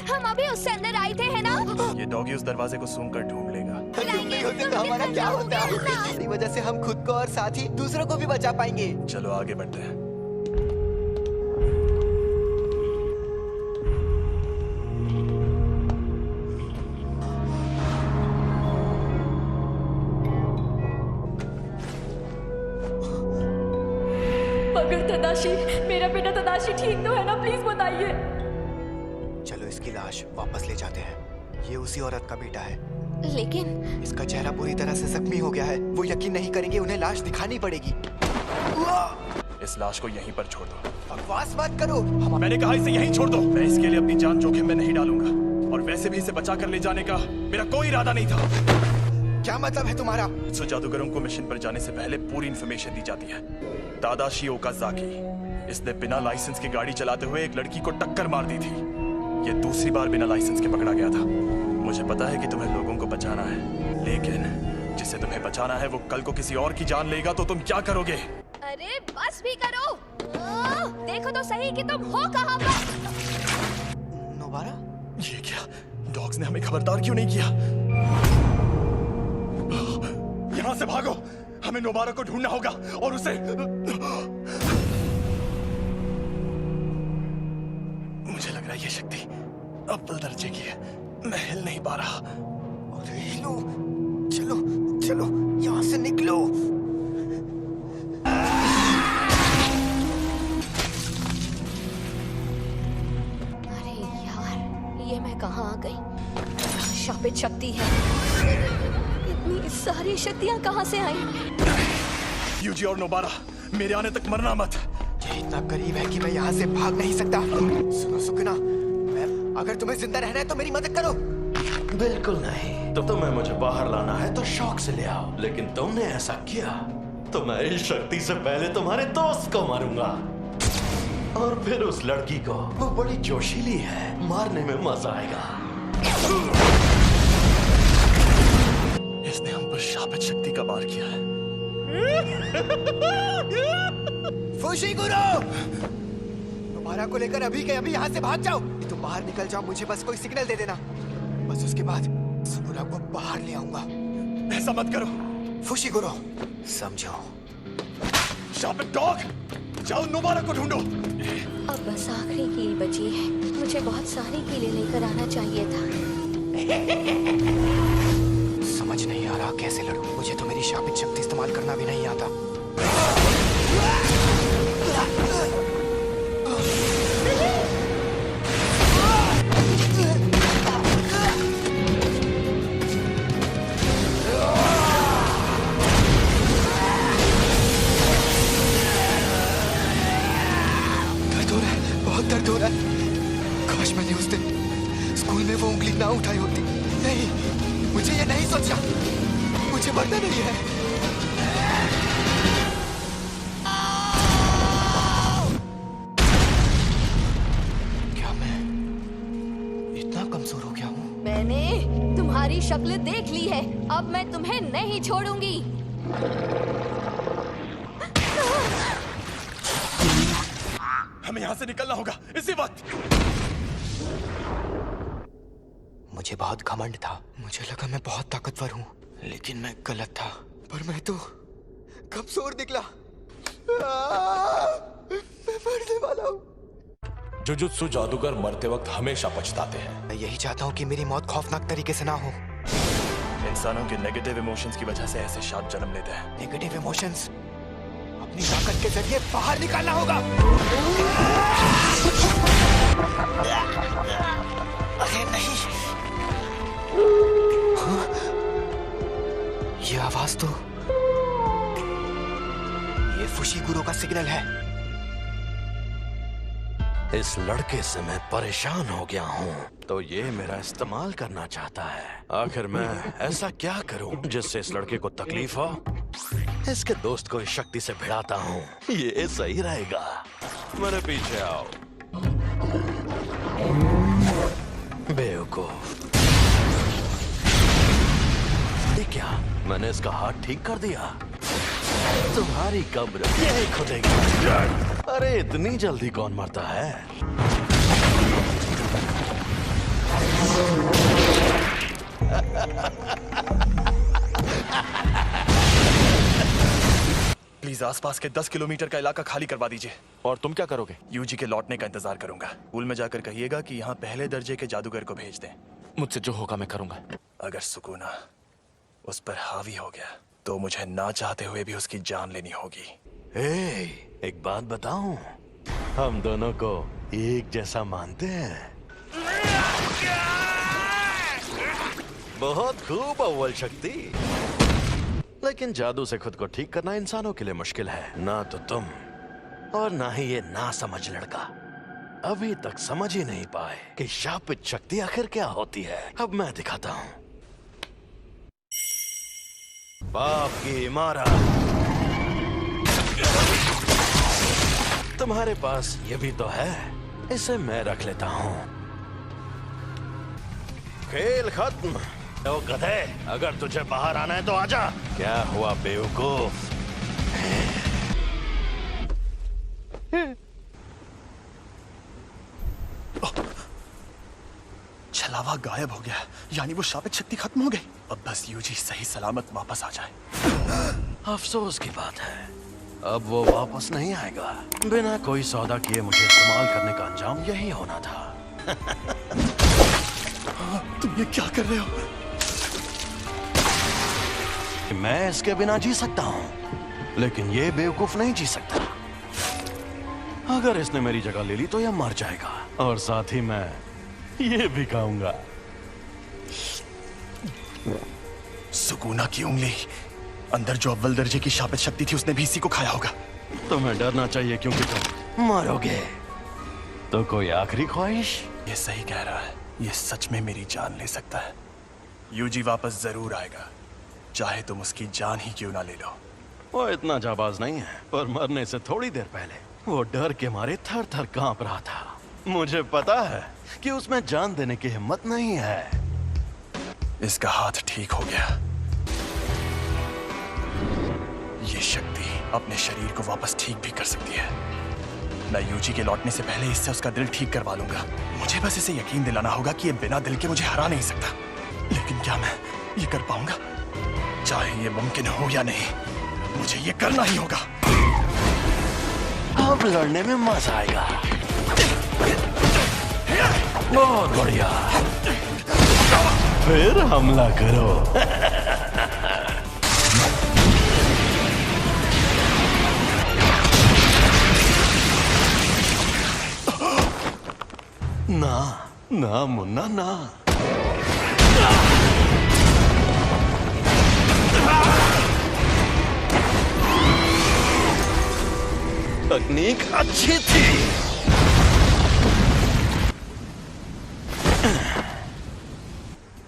हम अभी उससे अंदर आए थे है ना? ये डॉगी उस दरवाजे को सूंघ कर ढूंढ लेगा। तुम नहीं होते तो हमारा क्या होता? तुम्हारी वजह से हम खुद को और साथ ही दूसरों को भी बचा पाएंगे। चलो आगे बढ़ते हैं। तदाशी, मेरा बेटा तदाशी ठीक तो है ना? प्लीज बताइए। चलो इसकी लाश वापस ले जाते हैं। ये उसी औरत का बेटा है। लेकिन इसका चेहरा पूरी तरह से जख्मी हो गया है। वो यकीन नहीं करेंगे, उन्हें लाश दिखानी पड़ेगी। इस लाश को यहीं पर छोड़ दो। बकवास मत करो। मैंने कहा इसे यहीं छोड़ दो। मैं इसके लिए अपनी जान जोखिम में नहीं डालूंगा, और वैसे भी इसे बचा कर ले जाने का मेरा कोई इरादा नहीं था। क्या मतलब है तुम्हारा? सो जादूगरों को मिशन पर जाने से पहले पूरी इन्फॉर्मेशन दी जाती है। तादाशी ओकाज़ाकी, इसने बिना लाइसेंस की गाड़ी चलाते हुए एक लड़की को टक्कर मार दी थी। ये दूसरी बार बिना लाइसेंस के पकड़ा गया था। मुझे पता है कि तुम्हें लोगों को बचाना है, लेकिन जिसे तुम्हें बचाना है वो कल को किसी और की जान लेगा तो तुम क्या करोगे? अरे बस भी करो। देखो तो सही कि तुम हो कहाँ पर। नोबारा? ये क्या? डॉग्स ने हमें खबरदार क्यों नहीं किया? यहाँ से भागो। हमें नोबारा को ढूंढना होगा और उसे। मुझे लग रहा है ये शक्ति अव्वल दर्जे की है। मैं हिल नहीं पा रहा। अरे हिलो, चलो चलो यहाँ से निकलो। अरे यार, ये मैं कहाँ आ गई? शापित शक्ति है। इतनी सारी शक्तियाँ कहाँ से आई? यूजी और नोबारा, मेरे आने तक मरना मत। ये इतना करीब है कि मैं यहाँ से भाग नहीं सकता। सुनो सुकुना, अगर तुम्हें जिंदा रहना है तो मेरी मदद करो। बिल्कुल नहीं। तो तुम्हें मुझे बाहर लाना है तो शौक से ले आओ, लेकिन तुमने ऐसा किया तो मैं इस शक्ति से पहले तुम्हारे दोस्त को मारूंगा, और फिर उस लड़की को। वो बड़ी जोशीली है, मारने में मजा आएगा। इसने हम पर शापित शक्ति का वार किया है। फुशीगुरो, नोबारा को लेकर अभी के अभी यहाँ से भाग जाओ। तुम बाहर निकल जाओ, मुझे बस कोई सिग्नल दे देना। बस उसके बाद सुकुना को बाहर ले आऊंगा। ऐसा मत करो फुशीगुरो, समझो। शापित डॉग, जाओ नोबारा को ढूंढो। अब बस आखिरी कील बची है। मुझे बहुत सारी कीलें लेकर आना चाहिए था। समझ नहीं आ रहा कैसे लड़ूं। मुझे तो मेरी शापित शक्ति इस्तेमाल करना भी नहीं आता। दर्द हो रहा है, बहुत दर्द हो रहा है। काश मैंने उस दिन स्कूल में वो उंगली ना उठाई होती। नहीं, मुझे ये नहीं सोचा। मुझे मरना नहीं है। क्या मैं इतना कमजोर हो गया हूँ? मैंने तुम्हारी शक्ल देख ली है। अब मैं तुम्हें नहीं छोड़ूंगी। हमें यहाँ से निकलना होगा इसी वक्त। मुझे बहुत घमंड था। मुझे लगा मैं बहुत ताकतवर हूँ, लेकिन मैं गलत था। पर मैं तो कमजोर निकला। मैं मरने वाला हूँ। जुजुत्सु जादूगर मरते वक्त हमेशा पछताते हैं। मैं यही चाहता हूँ कि मेरी मौत खौफनाक तरीके से ना हो। इंसानों के नेगेटिव इमोशंस की वजह से ऐसे शाप जन्म लेते हैं। नेगेटिव इमोशंस अपनी ताकत के जरिए बाहर निकालना होगा। अरे नहीं, हाँ? ये आवाज तो ये फुशीगुरो का सिग्नल है। इस लड़के से मैं परेशान हो गया हूँ, तो ये मेरा इस्तेमाल करना चाहता है। आखिर मैं ऐसा क्या करूँ जिससे इस लड़के को तकलीफ हो? इसके दोस्त को इस शक्ति से भिड़ाता हूँ, ये सही रहेगा। मेरे पीछे आओ बेवकूफ। ये क्या, मैंने इसका हाथ ठीक कर दिया? तुम्हारी कब्र यही खुदेगी। अरे इतनी जल्दी कौन मरता है? प्लीज आसपास के 10 किलोमीटर का इलाका खाली करवा दीजिए। और तुम क्या करोगे? यूजी के लौटने का इंतजार करूंगा। स्कूल में जाकर कहिएगा कि यहाँ पहले दर्जे के जादूगर को भेज दें। मुझसे जो होगा मैं करूंगा। अगर सुकूना उस पर हावी हो गया तो मुझे ना चाहते हुए भी उसकी जान लेनी होगी। ए, एक बात बताऊं, हम दोनों को एक जैसा मानते हैं। बहुत खूब अव्वल शक्ति, लेकिन जादू से खुद को ठीक करना इंसानों के लिए मुश्किल है। ना तो तुम और ना ही ये ना समझ लड़का अभी तक समझ ही नहीं पाए कि शापित शक्ति आखिर क्या होती है। अब मैं दिखाता हूं। पाप की इमारत। तुम्हारे पास ये भी तो है, इसे मैं रख लेता हूं। खेल खत्म। तो गधे, अगर तुझे बाहर आना है तो आजा। क्या हुआ बेवकूफ? छलावा गायब हो गया, यानी वो शापित शक्ति खत्म हो गई। अब बस यूजी सही सलामत वापस आ जाए। अफसोस की बात है, अब वो वापस नहीं आएगा। बिना कोई सौदा किए मुझे इस्तेमाल करने का अंजाम यही होना था। तुम ये क्या कर रहे हो? मैं इसके बिना जी सकता हूं, लेकिन ये बेवकूफ नहीं जी सकता। अगर इसने मेरी जगह ले ली तो यह मर जाएगा, और साथ ही मैं ये भी खाऊंगा। सुकूना की उंगली, अंदर जो अव्वल दर्जे की शापित शक्ति थी उसने भी इसी को खाया होगा। तुम्हें डरना चाहिए क्योंकि तुम मरोगे। तो कोई आखिरी ख्वाहिश? ये सही कह रहा है, ये सच में मेरी जान ले सकता है। यूजी वापस जरूर आएगा, चाहे तुम उसकी जान ही क्यों ना ले लो। वो इतना जाबाज नहीं है, पर मरने से थोड़ी देर पहले वो डर के मारे थर थर कांप रहा था। मुझे पता है कि उसमें जान देने की हिम्मत नहीं है। इसका हाथ ठीक हो गया। ये शक्ति अपने शरीर को वापस ठीक भी कर सकती है। मैं यूजी के लौटने से पहले इससे उसका दिल ठीक करवा लूंगा। मुझे बस इसे यकीन दिलाना होगा कि ये बिना दिल के मुझे हरा नहीं सकता। लेकिन क्या मैं ये कर पाऊंगा? चाहे ये मुमकिन हो या नहीं, मुझे ये करना ही होगा। अब लड़ने में मजा आएगा। बहुत बढ़िया, फिर हमला करो। ना ना मुन्ना ना। तकनीक अच्छी थी।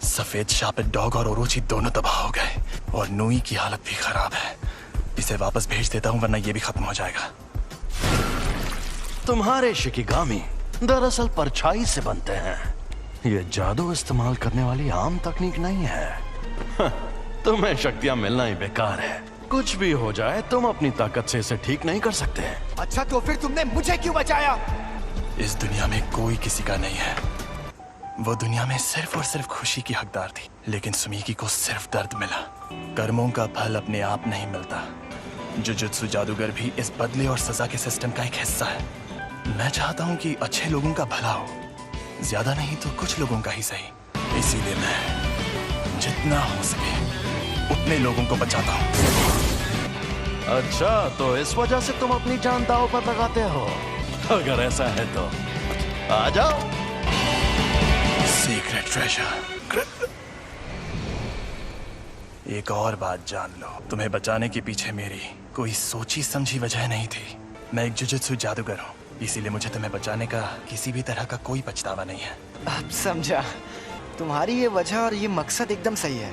सफेद शापित डॉग और ओरोची दोनों तबाह हो गए, और नूई की हालत भी खराब है। इसे वापस भेज देता हूं, वरना ये भी खत्म हो जाएगा। तुम्हारे शिकिगामी दरअसल परछाई से बनते हैं। ये जादू इस्तेमाल करने वाली आम तकनीक नहीं है। तुम्हें शक्तियां मिलना ही बेकार है। कुछ भी हो जाए, तुम अपनी ताकत से इसे ठीक नहीं कर सकते। अच्छा, तो फिर तुमने मुझे क्यों बचाया? इस दुनिया में कोई किसी का नहीं है। वो दुनिया में सिर्फ और सिर्फ खुशी की हकदार थी, लेकिन सुमीकी को सिर्फ दर्द मिला। कर्मों का फल अपने आप नहीं मिलता। जुजुत्सु जादूगर भी इस बदले और सजा के सिस्टम का एक हिस्सा है। मैं चाहता हूँ कि अच्छे लोगों का भला हो, ज्यादा नहीं तो कुछ लोगों का ही सही। इसीलिए मैं जितना हो सके उतने लोगों को बचाता हूँ। अच्छा, तो इस वजह से तुम अपनी जान दांव पर लगाते हो? अगर ऐसा है तो आ जाओ। Secret treasure. एक और बात जान लो, तुम्हें बचाने के पीछे मेरी कोई सोची समझी वजह नहीं थी। मैं एक जुजुत्सु जादूगर हूँ, इसीलिए मुझे तुम्हें बचाने का किसी भी तरह का कोई पछतावा नहीं है। अब समझा। तुम्हारी ये वजह और ये मकसद एकदम सही है,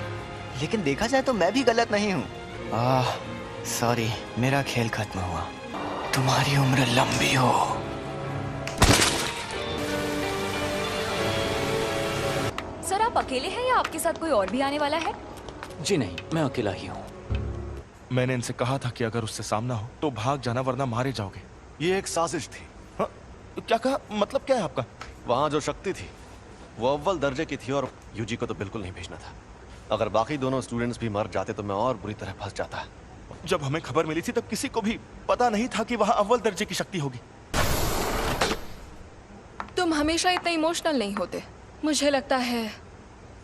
लेकिन देखा जाए तो मैं भी गलत नहीं हूँ। सॉरी, मेरा खेल खत्म हुआ। तुम्हारी उम्र लंबी हो। सर, आप अकेले हैं या आपके साथ कोई और भी आने वाला है? जी नहीं, मैं अकेला ही हूँ। मैंने इनसे कहा था कि अगर उससे सामना हो तो भाग जाना, वरना मारे जाओगे। ये एक साजिश थी। हाँ? क्या कहा? मतलब क्या है आपका? वहां जो शक्ति थी वो अव्वल दर्जे की थी, और यूजी को तो बिल्कुल नहीं भेजना था। अगर बाकी दोनों स्टूडेंट्स भी मर जाते तो मैं और बुरी तरह फंस जाता। जब हमें खबर मिली थी तब किसी को भी पता नहीं था कि वहां अव्वल दर्जे की शक्ति होगी। तुम हमेशा इतने इमोशनल नहीं होते। मुझे लगता है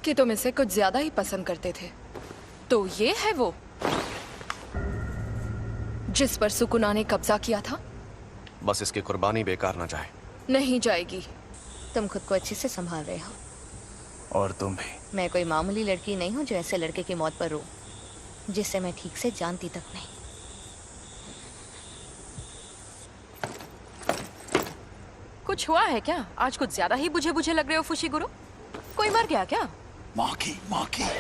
कि तुम इसे कुछ ज्यादा ही पसंद करते थे। तो ये है वो जिस पर सुकुना ने कब्जा किया था? बस इसकी कुर्बानी बेकार ना जाए। नहीं जाएगी। तुम खुद को अच्छे से संभाल रहे हो। और तुम भी। मैं कोई मामूली लड़की नहीं हूँ जो ऐसे लड़के की मौत पर रो, जिसे मैं ठीक से जानती तक नहीं। कुछ हुआ है क्या? आज कुछ ज्यादा ही बुझे बुझे लग रहे हो फुशीगुरु। कोई मर गया क्या? माँ की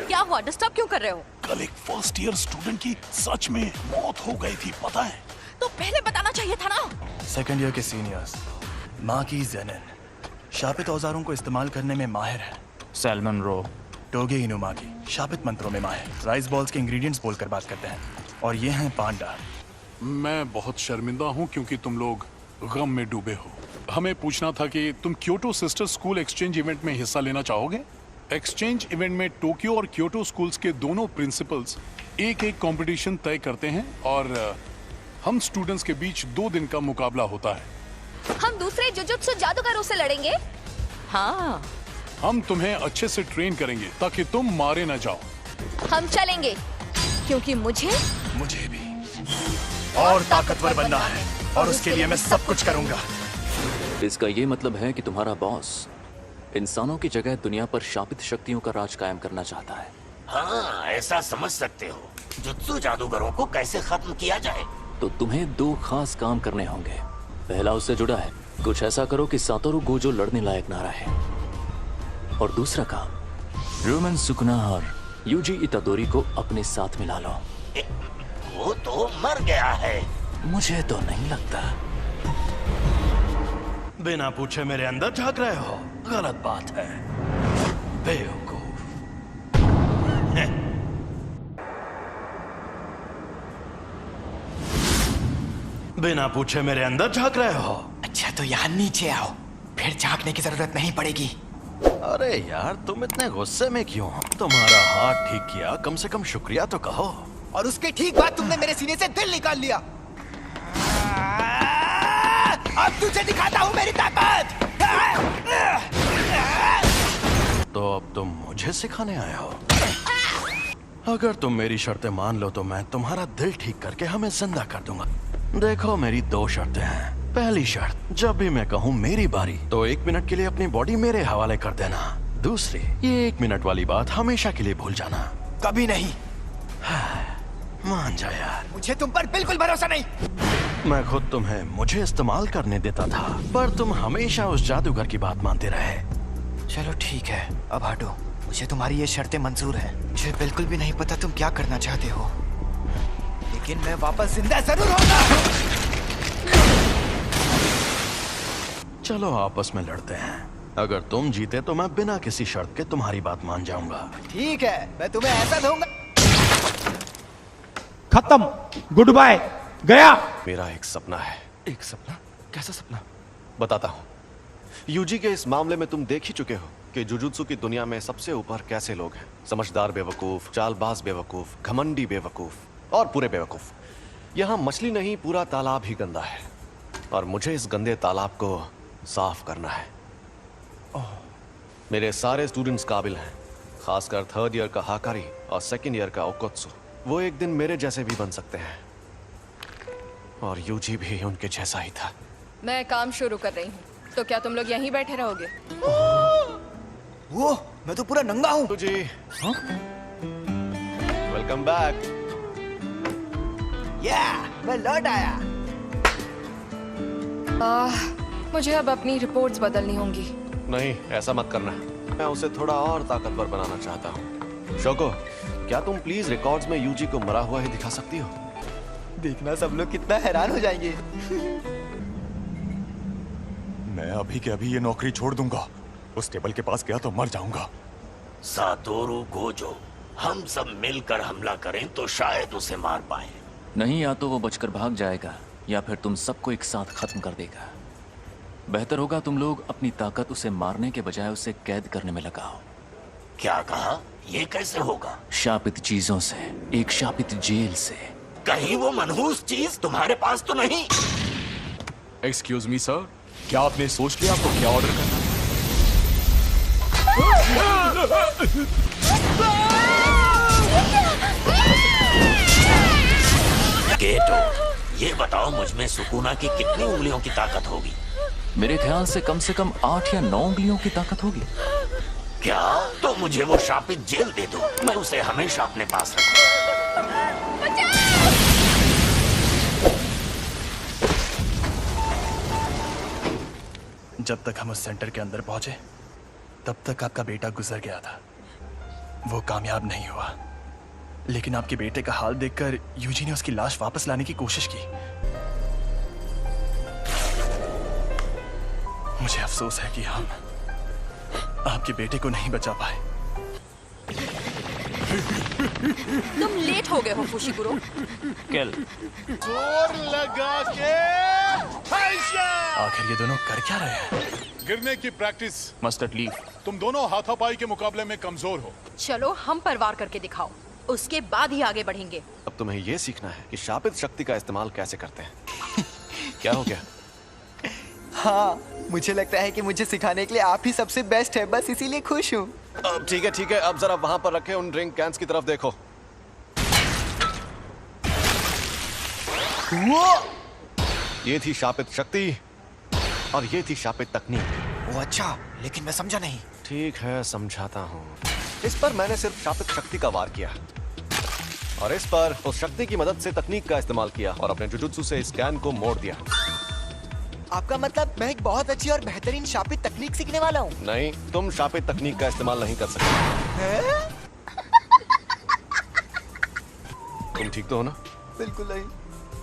क्या हुआ? डिस्टर्ब क्यों कर रहे हो? कल एक फर्स्ट ईयर स्टूडेंट की सच में मौत हो गई थी, पता है? तो पहले बताना चाहिए था ना। सेकंड ईयर के सीनियर्स माँ की जेनिन शापित औजारों को इस्तेमाल करने में माहिर है। सैल्मन रो टोगे इनुमागी शापित मंत्रों में माहिर, राइस बॉल्स के इंग्रेडिएंट्स बोलकर बात करते हैं। और ये हैं पांडा। मैं बहुत शर्मिंदा हूँ क्योंकि तुम लोग गम में डूबे हो। हमें पूछना था कि तुम Kyoto sister school exchange event में हिस्सा लेना चाहोगे? एक्सचेंज इवेंट में टोक्यो और क्योटो स्कूल्स के दोनों प्रिंसिपल्स एक एक कंपटीशन तय करते हैं और हम स्टूडेंट्स के बीच 2 दिन का मुकाबला होता है। हम दूसरे जुजुत्सु जादूगरों से लड़ेंगे। हाँ, हम तुम्हें अच्छे से ट्रेन करेंगे ताकि तुम मारे न जाओ। हम चलेंगे क्योंकि मुझे भी और ताकतवर बनना है और उसके लिए मैं सब कुछ करूंगा। इसका ये मतलब है कि तुम्हारा बॉस इंसानों की जगह दुनिया पर शापित शक्तियों का राज कायम करना चाहता है। हाँ, ऐसा समझ सकते हो। जुत्सु जादूगरों को कैसे खत्म किया जाए? तो तुम्हें 2 खास काम करने होंगे। पहला उससे जुड़ा है, कुछ ऐसा करो कि सातोरु गोजो लड़ने लायक ना रहे। और दूसरा काम, रोमन सुकुना और यूजी इतादोरी को अपने साथ मिला लो। वो तो मर गया है। मुझे तो नहीं लगता। बिना पूछे मेरे अंदर झांक रहे हो, गलत बात है, बेवकूफ। बिना पूछे मेरे अंदर झांक रहे हो। अच्छा तो यहाँ नीचे आओ, फिर झांकने की जरूरत नहीं पड़ेगी। अरे यार, तुम इतने गुस्से में क्यों? तुम्हारा हाथ ठीक किया, कम से कम शुक्रिया तो कहो। और उसके ठीक बाद तुमने मेरे सीने से दिल निकाल लिया। अब तुझे दिखाता हूँ मेरी ताकत। तो अब तुम मुझे सिखाने आए हो? अगर तुम मेरी शर्तें मान लो तो मैं तुम्हारा दिल ठीक करके हमें जिंदा कर दूंगा। देखो, मेरी 2 शर्तें हैं। पहली शर्त, जब भी मैं कहूँ मेरी बारी तो 1 मिनट के लिए अपनी बॉडी मेरे हवाले कर देना। दूसरी, ये 1 मिनट वाली बात हमेशा के लिए भूल जाना। कभी नहीं। मान जा यार। मुझे तुम पर बिल्कुल भरोसा नहीं। मैं खुद तुम्हें मुझे इस्तेमाल करने देता था, पर तुम हमेशा उस जादूगर की बात मानते रहे। चलो ठीक है, अब हटो। मुझे तुम्हारी ये शर्तें मंजूर है। मुझे बिल्कुल भी नहीं पता तुम क्या करना चाहते हो, लेकिन मैं वापस जिंदा जरूर होगा। चलो आपस में लड़ते हैं। अगर तुम जीते तो मैं बिना किसी शर्त के तुम्हारी बात मान जाऊंगा। ठीक है, मैं तुम्हें ऐसा दूंगा। खत्म, गुड बाय, गया। मेरा एक सपना है। एक सपना? कैसा सपना? बताता हूँ। यूजी के इस मामले में तुम देख ही चुके हो कि जुजुत्सु की दुनिया में सबसे ऊपर कैसे लोग हैं। समझदार बेवकूफ, चालबाज बेवकूफ, घमंडी बेवकूफ और पूरे बेवकूफ। यहाँ मछली नहीं, पूरा तालाब ही गंदा है और मुझे इस गंदे तालाब को साफ करना है। मेरे सारे स्टूडेंट्स काबिल हैं, खासकर 3rd ईयर का हाकारी और 2nd ईयर का ओकोत्सु। वो एक दिन मेरे जैसे भी बन सकते हैं और यूजी भी उनके जैसा ही था। मैं काम शुरू कर रही हूँ, तो क्या तुम लोग यहीं बैठे रहोगे? वो मैं तो पूरा नंगा हूँ। जी वेलकम बैक। मैं लौट आया। मुझे अब अपनी रिपोर्ट्स बदलनी होंगी। नहीं, ऐसा मत करना। मैं उसे थोड़ा और ताकतवर बनाना चाहता हूँ। शोको, क्या तुम प्लीज रिकॉर्ड्स में यूजी को मरा हुआ ही दिखा सकती हो? देखना सब लोग कितना हैरान हो जाएंगे। मैं अभी के अभी ये नौकरी छोड़ दूंगा। उस टेबल के पास गया तो मर जाऊंगा। सातोरु गोजो, हम सब मिलकर हमला करें तो शायद उसे मार पाए। नहीं, या तो वो बचकर भाग जाएगा या फिर तुम सबको एक साथ खत्म कर देगा। बेहतर होगा तुम लोग अपनी ताकत उसे मारने के बजाय उसे कैद करने में लगाओ। क्या कहा? ये कैसे होगा? शापित चीजों से, एक शापित जेल से। कहीं वो मनहूस चीज तुम्हारे पास तो नहीं? एक्सक्यूज मी सर, क्या आपने सोच लिया आपको क्या ऑर्डर करना? गेटो, ये बताओ मुझ में सुकूना की कितनी उंगलियों की ताकत होगी? मेरे ख्याल से कम 8 या 9 उंगलियों की ताकत होगी। क्या? तो मुझे वो शापित जेल दे दो, मैं उसे हमेशा अपने पास रखूंगा। जब तक हम उस सेंटर के अंदर पहुंचे तब तक आपका बेटा गुजर गया था। वो कामयाब नहीं हुआ, लेकिन आपके बेटे का हाल देखकर यूजी ने उसकी लाश वापस लाने की कोशिश की। मुझे अफसोस है कि हम आपके बेटे को नहीं बचा पाए। तुम लेट हो गए हो फुशिगुरो। जोर लगा के आखिर ये दोनों कर क्या रहे हैं? गिरने की प्रैक्टिस। Mustard leaf. तुम दोनों हाथापाई के मुकाबले में कमजोर हो। चलो हम परवार करके दिखाओ, उसके बाद ही आगे बढ़ेंगे। अब तुम्हें ये सीखना है कि शापित शक्ति का इस्तेमाल कैसे करते हैं। क्या हो गया? हाँ, मुझे लगता है कि मुझे सिखाने के लिए आप ही सबसे बेस्ट है, बस इसीलिए खुश हूँ। अब ठीक है, अब जरा वहां पर रखे उन ड्रिंक कैंस की तरफ देखो। ये थी शापित शक्ति और ये थी शापित तकनीक। वो अच्छा, लेकिन मैं समझा नहीं। ठीक है, समझाता हूँ। इस पर मैंने सिर्फ शापित शक्ति का वार किया और इस पर उस शक्ति की मदद से तकनीक का इस्तेमाल किया और अपने जुजुत्सु से इस कैन को मोड़ दिया। आपका मतलब मैं एक बहुत अच्छी और बेहतरीन शापित तकनीक सीखने वाला हूँ? नहीं, तुम शापित तकनीक का इस्तेमाल नहीं कर सकते। तुम ठीक तो हो ना? बिल्कुल नहीं,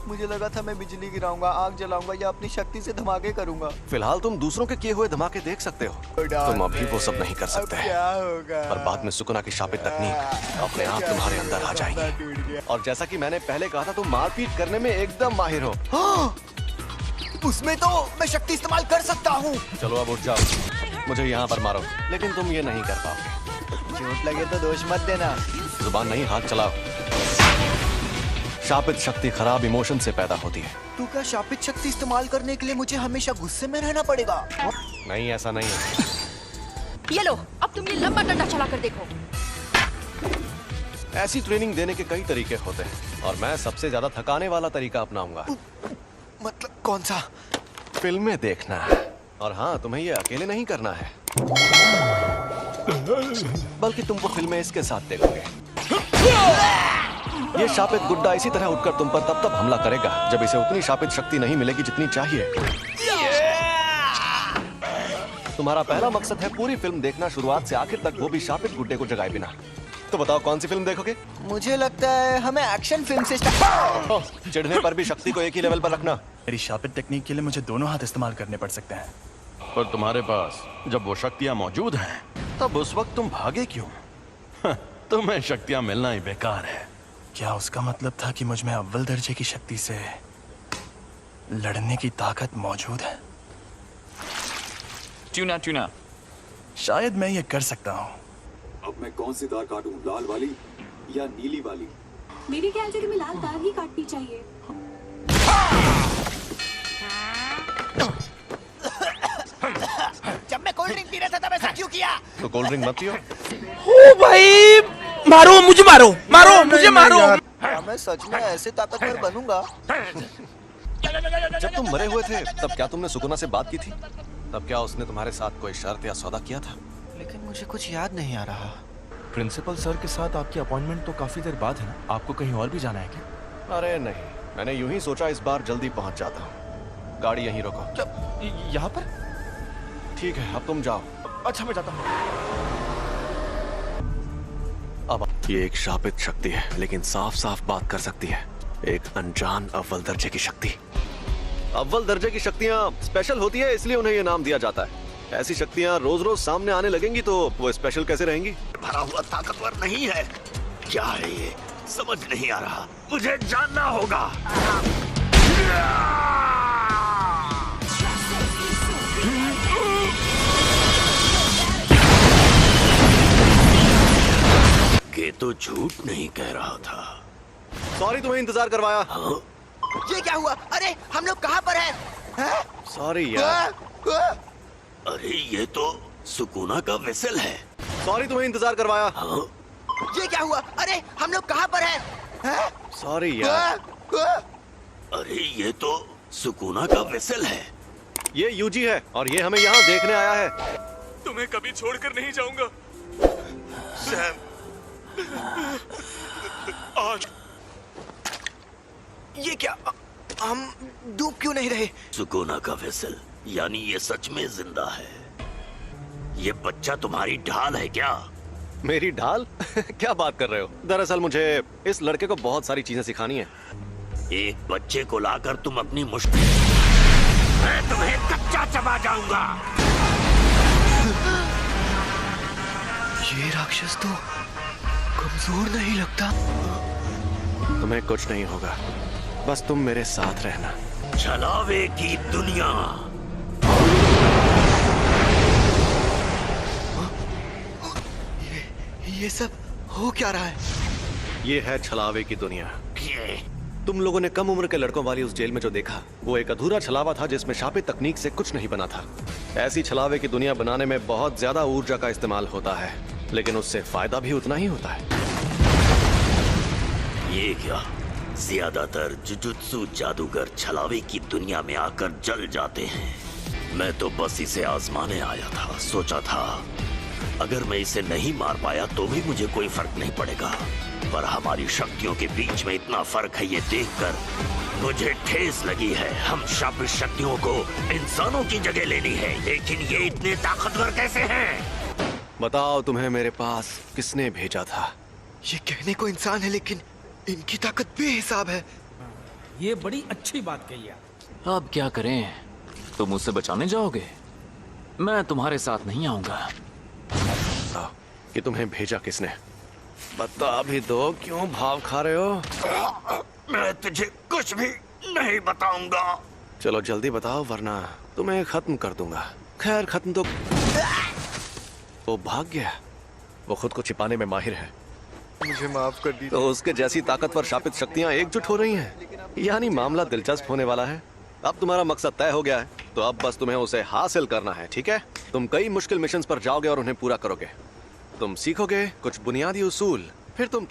मुझे लगा था मैं बिजली गिराऊंगा, आग जलाऊंगा या अपनी शक्ति से धमाके करूंगा। फिलहाल तुम दूसरों के किए हुए धमाके देख सकते हो, तुम अभी वो सब नहीं कर सकते। क्या होगा? पर बाद में सुकुना की शापित तकनीक अपने आप तुम्हारे अंदर आ जाएगी। और जैसा कि मैंने पहले कहा था, तुम मारपीट करने में एकदम माहिर हो। उसमें तो मैं शक्ति इस्तेमाल कर सकता हूँ। चलो अब उठ जाओ, मुझे यहाँ पर मारो, लेकिन तुम ये नहीं कर पाओगे। चोट लगे तो दोष मत देना। जुबान नहीं, हाथ चलाओ। शापित शक्ति खराब इमोशन से पैदा होती है। तो क्या शापित शक्ति इस्तेमाल करने के लिए मुझे हमेशा गुस्से में रहना पड़ेगा? नहीं, ऐसा नहीं है। ये लो, अब तुम ये लंबा डंडा चला कर देखो। ऐसी ट्रेनिंग देने के कई तरीके होते हैं और मैं सबसे ज्यादा थकाने वाला तरीका अपनाऊंगा। मतलब कौन सा? फिल्में देखना। और हाँ, तुम्हें ये अकेले नहीं करना है, बल्कि तुम वो फिल्में इसके साथ देखोगे। ये शापित गुड्डा इसी तरह उठकर तुम पर तब हमला करेगा जब इसे उतनी शापित शक्ति नहीं मिलेगी जितनी चाहिए। तुम्हारा पहला मकसद है पूरी फिल्म देखना शुरुआत से आखिर तक, वो भी शापित गुड्डे को जगाए बिना। तो बताओ कौन सी फिल्म देखोगे? मुझे लगता है हमें एक्शन फिल्म से स्टार्ट। चिढ़ने पर भी शक्ति को एक ही लेवल पर रखना। मेरी शापित टेक्निक के लिए मुझे दोनों हाथ इस्तेमाल करने पड़ सकते हैं। पर तुम्हारे पास जब वो शक्तियां मौजूद हैं, तब उस वक्त तुम भागे क्यों? तुम्हें शक्तियां मिलना ही बेकार है। क्या उसका मतलब था कि मुझ में अव्वल दर्जे की शक्ति से लड़ने की ताकत मौजूद है? ट्यूना शायद मैं ये कर सकता हूँ। अब मैं कौन सी तार काटूं, लाल वाली या नीली वाली? मेरे ख्याल से तुम्हें लाल तार ही काटनी चाहिए। जब मैं कोल्ड ड्रिंक पी रहा था तब ऐसा क्यों किया? तो कोल्ड ड्रिंक मत पियो। ओ भाई, मारो मुझे, मारो मुझे, मारो। मैं सच में ऐसे ताकतवर बनूंगा। जब तुम मरे हुए थे तब क्या तुमने सुकुना से बात की थी? तब क्या उसने तुम्हारे साथ कोई शर्त या सौदा किया था? लेकिन मुझे कुछ याद नहीं आ रहा। प्रिंसिपल सर के साथ आपकी अपॉइंटमेंट तो काफी देर बाद है ना? आपको कहीं और भी जाना है क्या? अरे नहीं, मैंने यूं ही सोचा इस बार जल्दी पहुंच जाता हूँ। गाड़ी यहीं रोको। यहाँ पर? ठीक है, अब तुम जाओ। अच्छा, मैं जाता हूँ। अब ये एक शापित शक्ति है, लेकिन साफ साफ बात कर सकती है। एक अनजान अव्वल दर्जे की शक्ति। अव्वल दर्जे की शक्तियाँ स्पेशल होती है, इसलिए उन्हें ये नाम दिया जाता है। ऐसी शक्तियाँ रोज रोज सामने आने लगेंगी तो वो स्पेशल कैसे रहेंगी? भरा हुआ ताकतवर नहीं है। क्या है ये? समझ नहीं आ रहा, मुझे जानना होगा। ये तो झूठ नहीं कह रहा था। सॉरी तुम्हें इंतजार करवाया। हाँ? ये क्या हुआ? अरे हम लोग कहाँ पर हैं? सॉरी यार। अरे ये तो सुकुना का वेसल है। सॉरी तुम्हें इंतजार करवाया। हाँ? ये क्या हुआ? अरे हम लोग कहाँ पर हैं? सॉरी यार। अरे ये तो सुकूना का वेसल है। ये यूजी है और ये हमें यहाँ देखने आया है। तुम्हें कभी छोड़कर नहीं जाऊंगा सैम। आज ये क्या? हम डूब क्यों नहीं रहे? सुकूना का वेसल, यानी ये सच में जिंदा है। ये बच्चा तुम्हारी ढाल है क्या? मेरी ढाल? क्या बात कर रहे हो? दरअसल मुझे इस लड़के को बहुत सारी चीजें सिखानी है। एक बच्चे को लाकर तुम अपनी मुश्किल, मैं तुम्हें कच्चा चबा जाऊंगा। ये राक्षस तो कमजोर नहीं लगता। तुम्हें कुछ नहीं होगा, बस तुम मेरे साथ रहना। छलावे की दुनिया। ये सब हो क्या रहा है? ये है छलावे की दुनिया। तुम लोगों ने कम उम्र के लड़कों वाली उस जेल में जो देखा, वो एक अधूरा छलावा था जिसमें शापित तकनीक से कुछ नहीं बना था। ऐसी छलावे की दुनिया बनाने में बहुत ज्यादा ऊर्जा का इस्तेमाल होता है, लेकिन उससे फायदा भी उतना ही होता है। ये क्या? ज्यादातर जुजुत्सु जादूगर छलावे की दुनिया में आकर जल जाते हैं। मैं तो बस इसे आजमाने आया था। सोचा था अगर मैं इसे नहीं मार पाया तो भी मुझे कोई फर्क नहीं पड़ेगा, पर हमारी शक्तियों के बीच में इतना फर्क है, ये देखकर मुझे ठेस लगी है। हम शापित शक्तियों को इंसानों की जगह लेनी है, लेकिन ये इतने ताकतवर कैसे हैं? बताओ, तुम्हें मेरे पास किसने भेजा था? ये कहने को इंसान है, लेकिन इनकी ताकत बेहिसाब है। ये बड़ी अच्छी बात कही है। अब क्या करें? तुम मुझसे बचाने जाओगे? मैं तुम्हारे साथ नहीं आऊंगा। कि तुम्हें भेजा किसने? बता भी दो, क्यों भाव खा रहे हो? मैं तुझे कुछ भी नहीं बताऊंगा। चलो जल्दी बताओ, वरना तुम्हें खत्म कर दूंगा। खैर, खत्म तो वो भाग गया। वो खुद को छिपाने में माहिर है। मुझे माफ कर दीजिए। तो उसके जैसी ताकतवर शापित शक्तियां एकजुट हो रही हैं। यानी मामला दिलचस्प होने वाला है। अब तुम्हारा मकसद तय हो गया है, तो अब बस तुम्हें उसे हासिल करना है, ठीक है? तुम कई मुश्किल मिशंस पर जाओगे और उन्हें पूरा करोगे। तुम सीखोगे कुछ बुनियादी उसूल, फिर तुम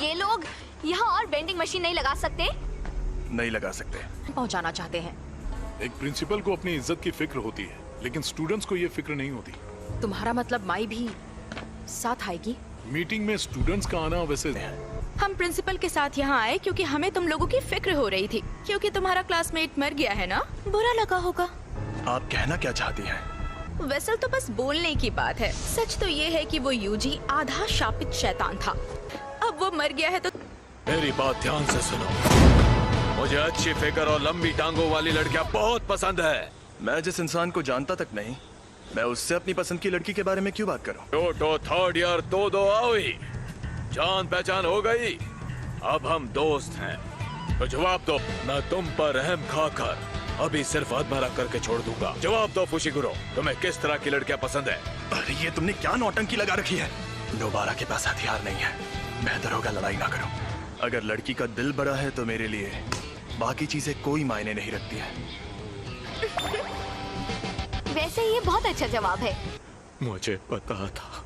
ये लोग यहाँ और बेंडिंग मशीन नहीं लगा सकते? नहीं लगा सकते। पहुंचाना चाहते हैं। एक प्रिंसिपल को अपनी इज्जत की फिक्र होती है, लेकिन स्टूडेंट्स को ये फिक्र नहीं होती। तुम्हारा मतलब माई भी साथ आएगी? मीटिंग में स्टूडेंट्स का आना वैसे हम प्रिंसिपल के साथ यहाँ आए क्योंकि हमें तुम लोगों की फिक्र हो रही थी, क्योंकि तुम्हारा क्लासमेट मर गया है ना, बुरा लगा होगा। आप कहना क्या चाहती हैं? वैसल तो बस बोलने की बात है। सच तो ये है कि वो यूजी आधा शापित शैतान था। अब वो मर गया है तो मेरी बात ध्यान से सुनो। मुझे अच्छी फिगर और लंबी टांगों वाली लड़कियां बहुत पसंद है। मैं जिस इंसान को जानता तक नहीं, मैं उससे अपनी पसंद की लड़की के बारे में क्यों बात करूं? क्योटो थर्ड ईयर दो आओ ही। जान पहचान हो गई, अब हम दोस्त हैं। तो जवाब दो, मैं तुम पर रहम खाकर अभी सिर्फ आत्महत्या करके छोड़ दूंगा। जवाब दो फुशिगुरो, तुम्हें किस तरह की लड़कियां पसंद है? अरे ये तुमने क्या नौटंकी लगा रखी है? नोबारा के पास हथियार नहीं है, बेहतर होगा लड़ाई ना करो। अगर लड़की का दिल बड़ा है तो मेरे लिए बाकी चीजें कोई मायने नहीं रखती है। वैसे ये बहुत अच्छा जवाब है। मुझे पता था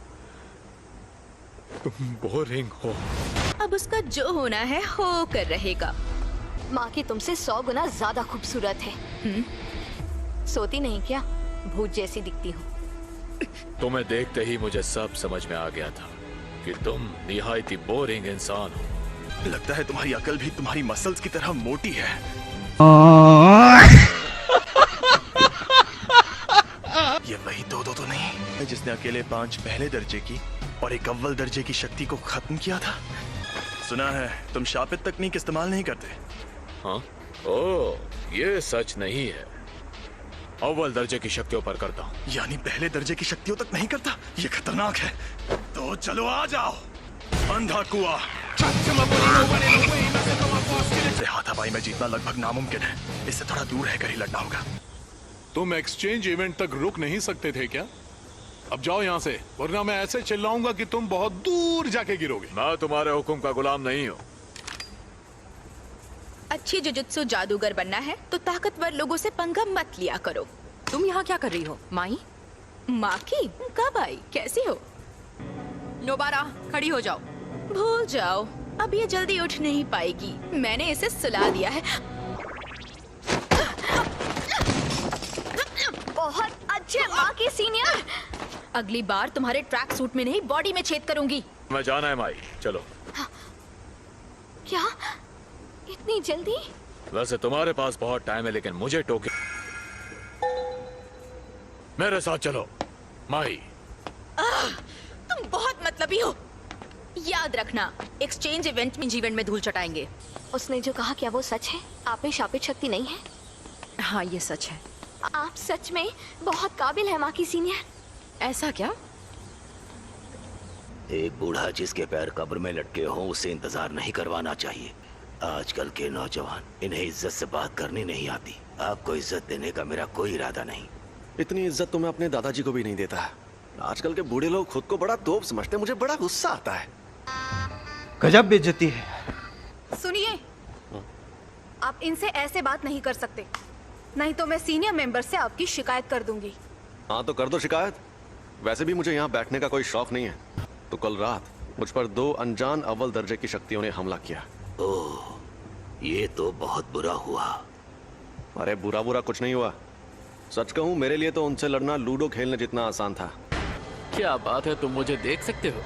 तुम बोरिंग हो। अब उसका जो होना है हो कर रहेगा। माँ की तुमसे 100 गुना ज्यादा खूबसूरत है। सोती नहीं क्या? भूत जैसी दिखती हूँ। तुम्हें देखते ही मुझे सब समझ में आ गया था कि तुम निहायत ही बोरिंग इंसान हो। लगता है तुम्हारी अकल भी तुम्हारी मसल्स की तरह मोटी है। ये वही दो तो नहीं है जिसने अकेले 5 पहले दर्जे की और एक अव्वल दर्जे की शक्ति को खत्म किया था। सुना है तुम शापित तकनीक इस्तेमाल नहीं करते। हाँ? ओह, ये सच नहीं है। अव्वल दर्जे की शक्तियों पर करता हूँ। यानी पहले दर्जे की शक्तियों तक नहीं करता? ये खतरनाक है। तो चलो आ जाओ। अंधा कुआं। हाथापाई में जीतना लगभग नामुमकिन है। इससे थोड़ा दूर रहकर ही लड़ना होगा। तुम एक्सचेंज इवेंट तक रुक नहीं सकते थे क्या? अब जाओ यहाँ से, वरना मैं ऐसे चिल्लाऊंगा कि तुम बहुत दूर जाके गिरोगे। मैं तुम्हारे हुक्म का गुलाम नहीं हूँ। अच्छी जुजुत्सु जादूगर बनना है तो ताकतवर लोगों से पंगा मत लिया करो। तुम यहाँ क्या कर रही हो माई? माँ की? कब आई? कैसी हो? नोबारा, खड़ी हो जाओ। भूल जाओ, अब ये जल्दी उठ नहीं पाएगी। मैंने इसे सुला दिया है। बहुत अच्छे बाकी सीनियर। अगली बार तुम्हारे ट्रैक सूट में नहीं, बॉडी में छेद करूंगी। मैं जाना है माई, चलो। क्या इतनी जल्दी? वैसे तुम्हारे पास बहुत टाइम है, लेकिन मुझे टोके। मेरे साथ चलो माई। तुम बहुत मतलबी हो। याद रखना, एक्सचेंज इवेंट में जीवन में धूल चटाएंगे। उसने जो कहा क्या वो सच है? आप में शापित शक्ति नहीं है? हाँ, ये सच है। आप सच में बहुत काबिल है माकी सीनियर। ऐसा क्या? एक बूढ़ा जिसके पैर कब्र में लटके हों उसे इंतजार नहीं करवाना चाहिए। आजकल के नौजवान, इन्हें इज्जत से बात करनी नहीं आती। आपको इज्जत देने का मेरा कोई इरादा नहीं। इतनी इज्जत तो मैं अपने दादाजी को भी नहीं देता। आजकल के बूढ़े लोग खुद को बड़ा तोप समझते, मुझे बड़ा गुस्सा आता है। गजब बेइज्जती है। सुनिए, आप इनसे ऐसे बात नहीं कर सकते, नहीं तो मैं सीनियर मेंबर से आपकी शिकायत कर दूंगी। हाँ तो कर दो शिकायत। वैसे भी मुझे यहाँ बैठने का कोई शौक नहीं है। तो कल रात मुझ पर 2 अनजान अव्वल दर्जे की शक्तियों ने हमला किया। ओह, ये तो बहुत बुरा हुआ। अरे बुरा बुरा कुछ नहीं हुआ। सच कहूँ, मेरे लिए तो उनसे लड़ना लूडो खेलने जितना आसान था। क्या बात है, तुम मुझे देख सकते हो?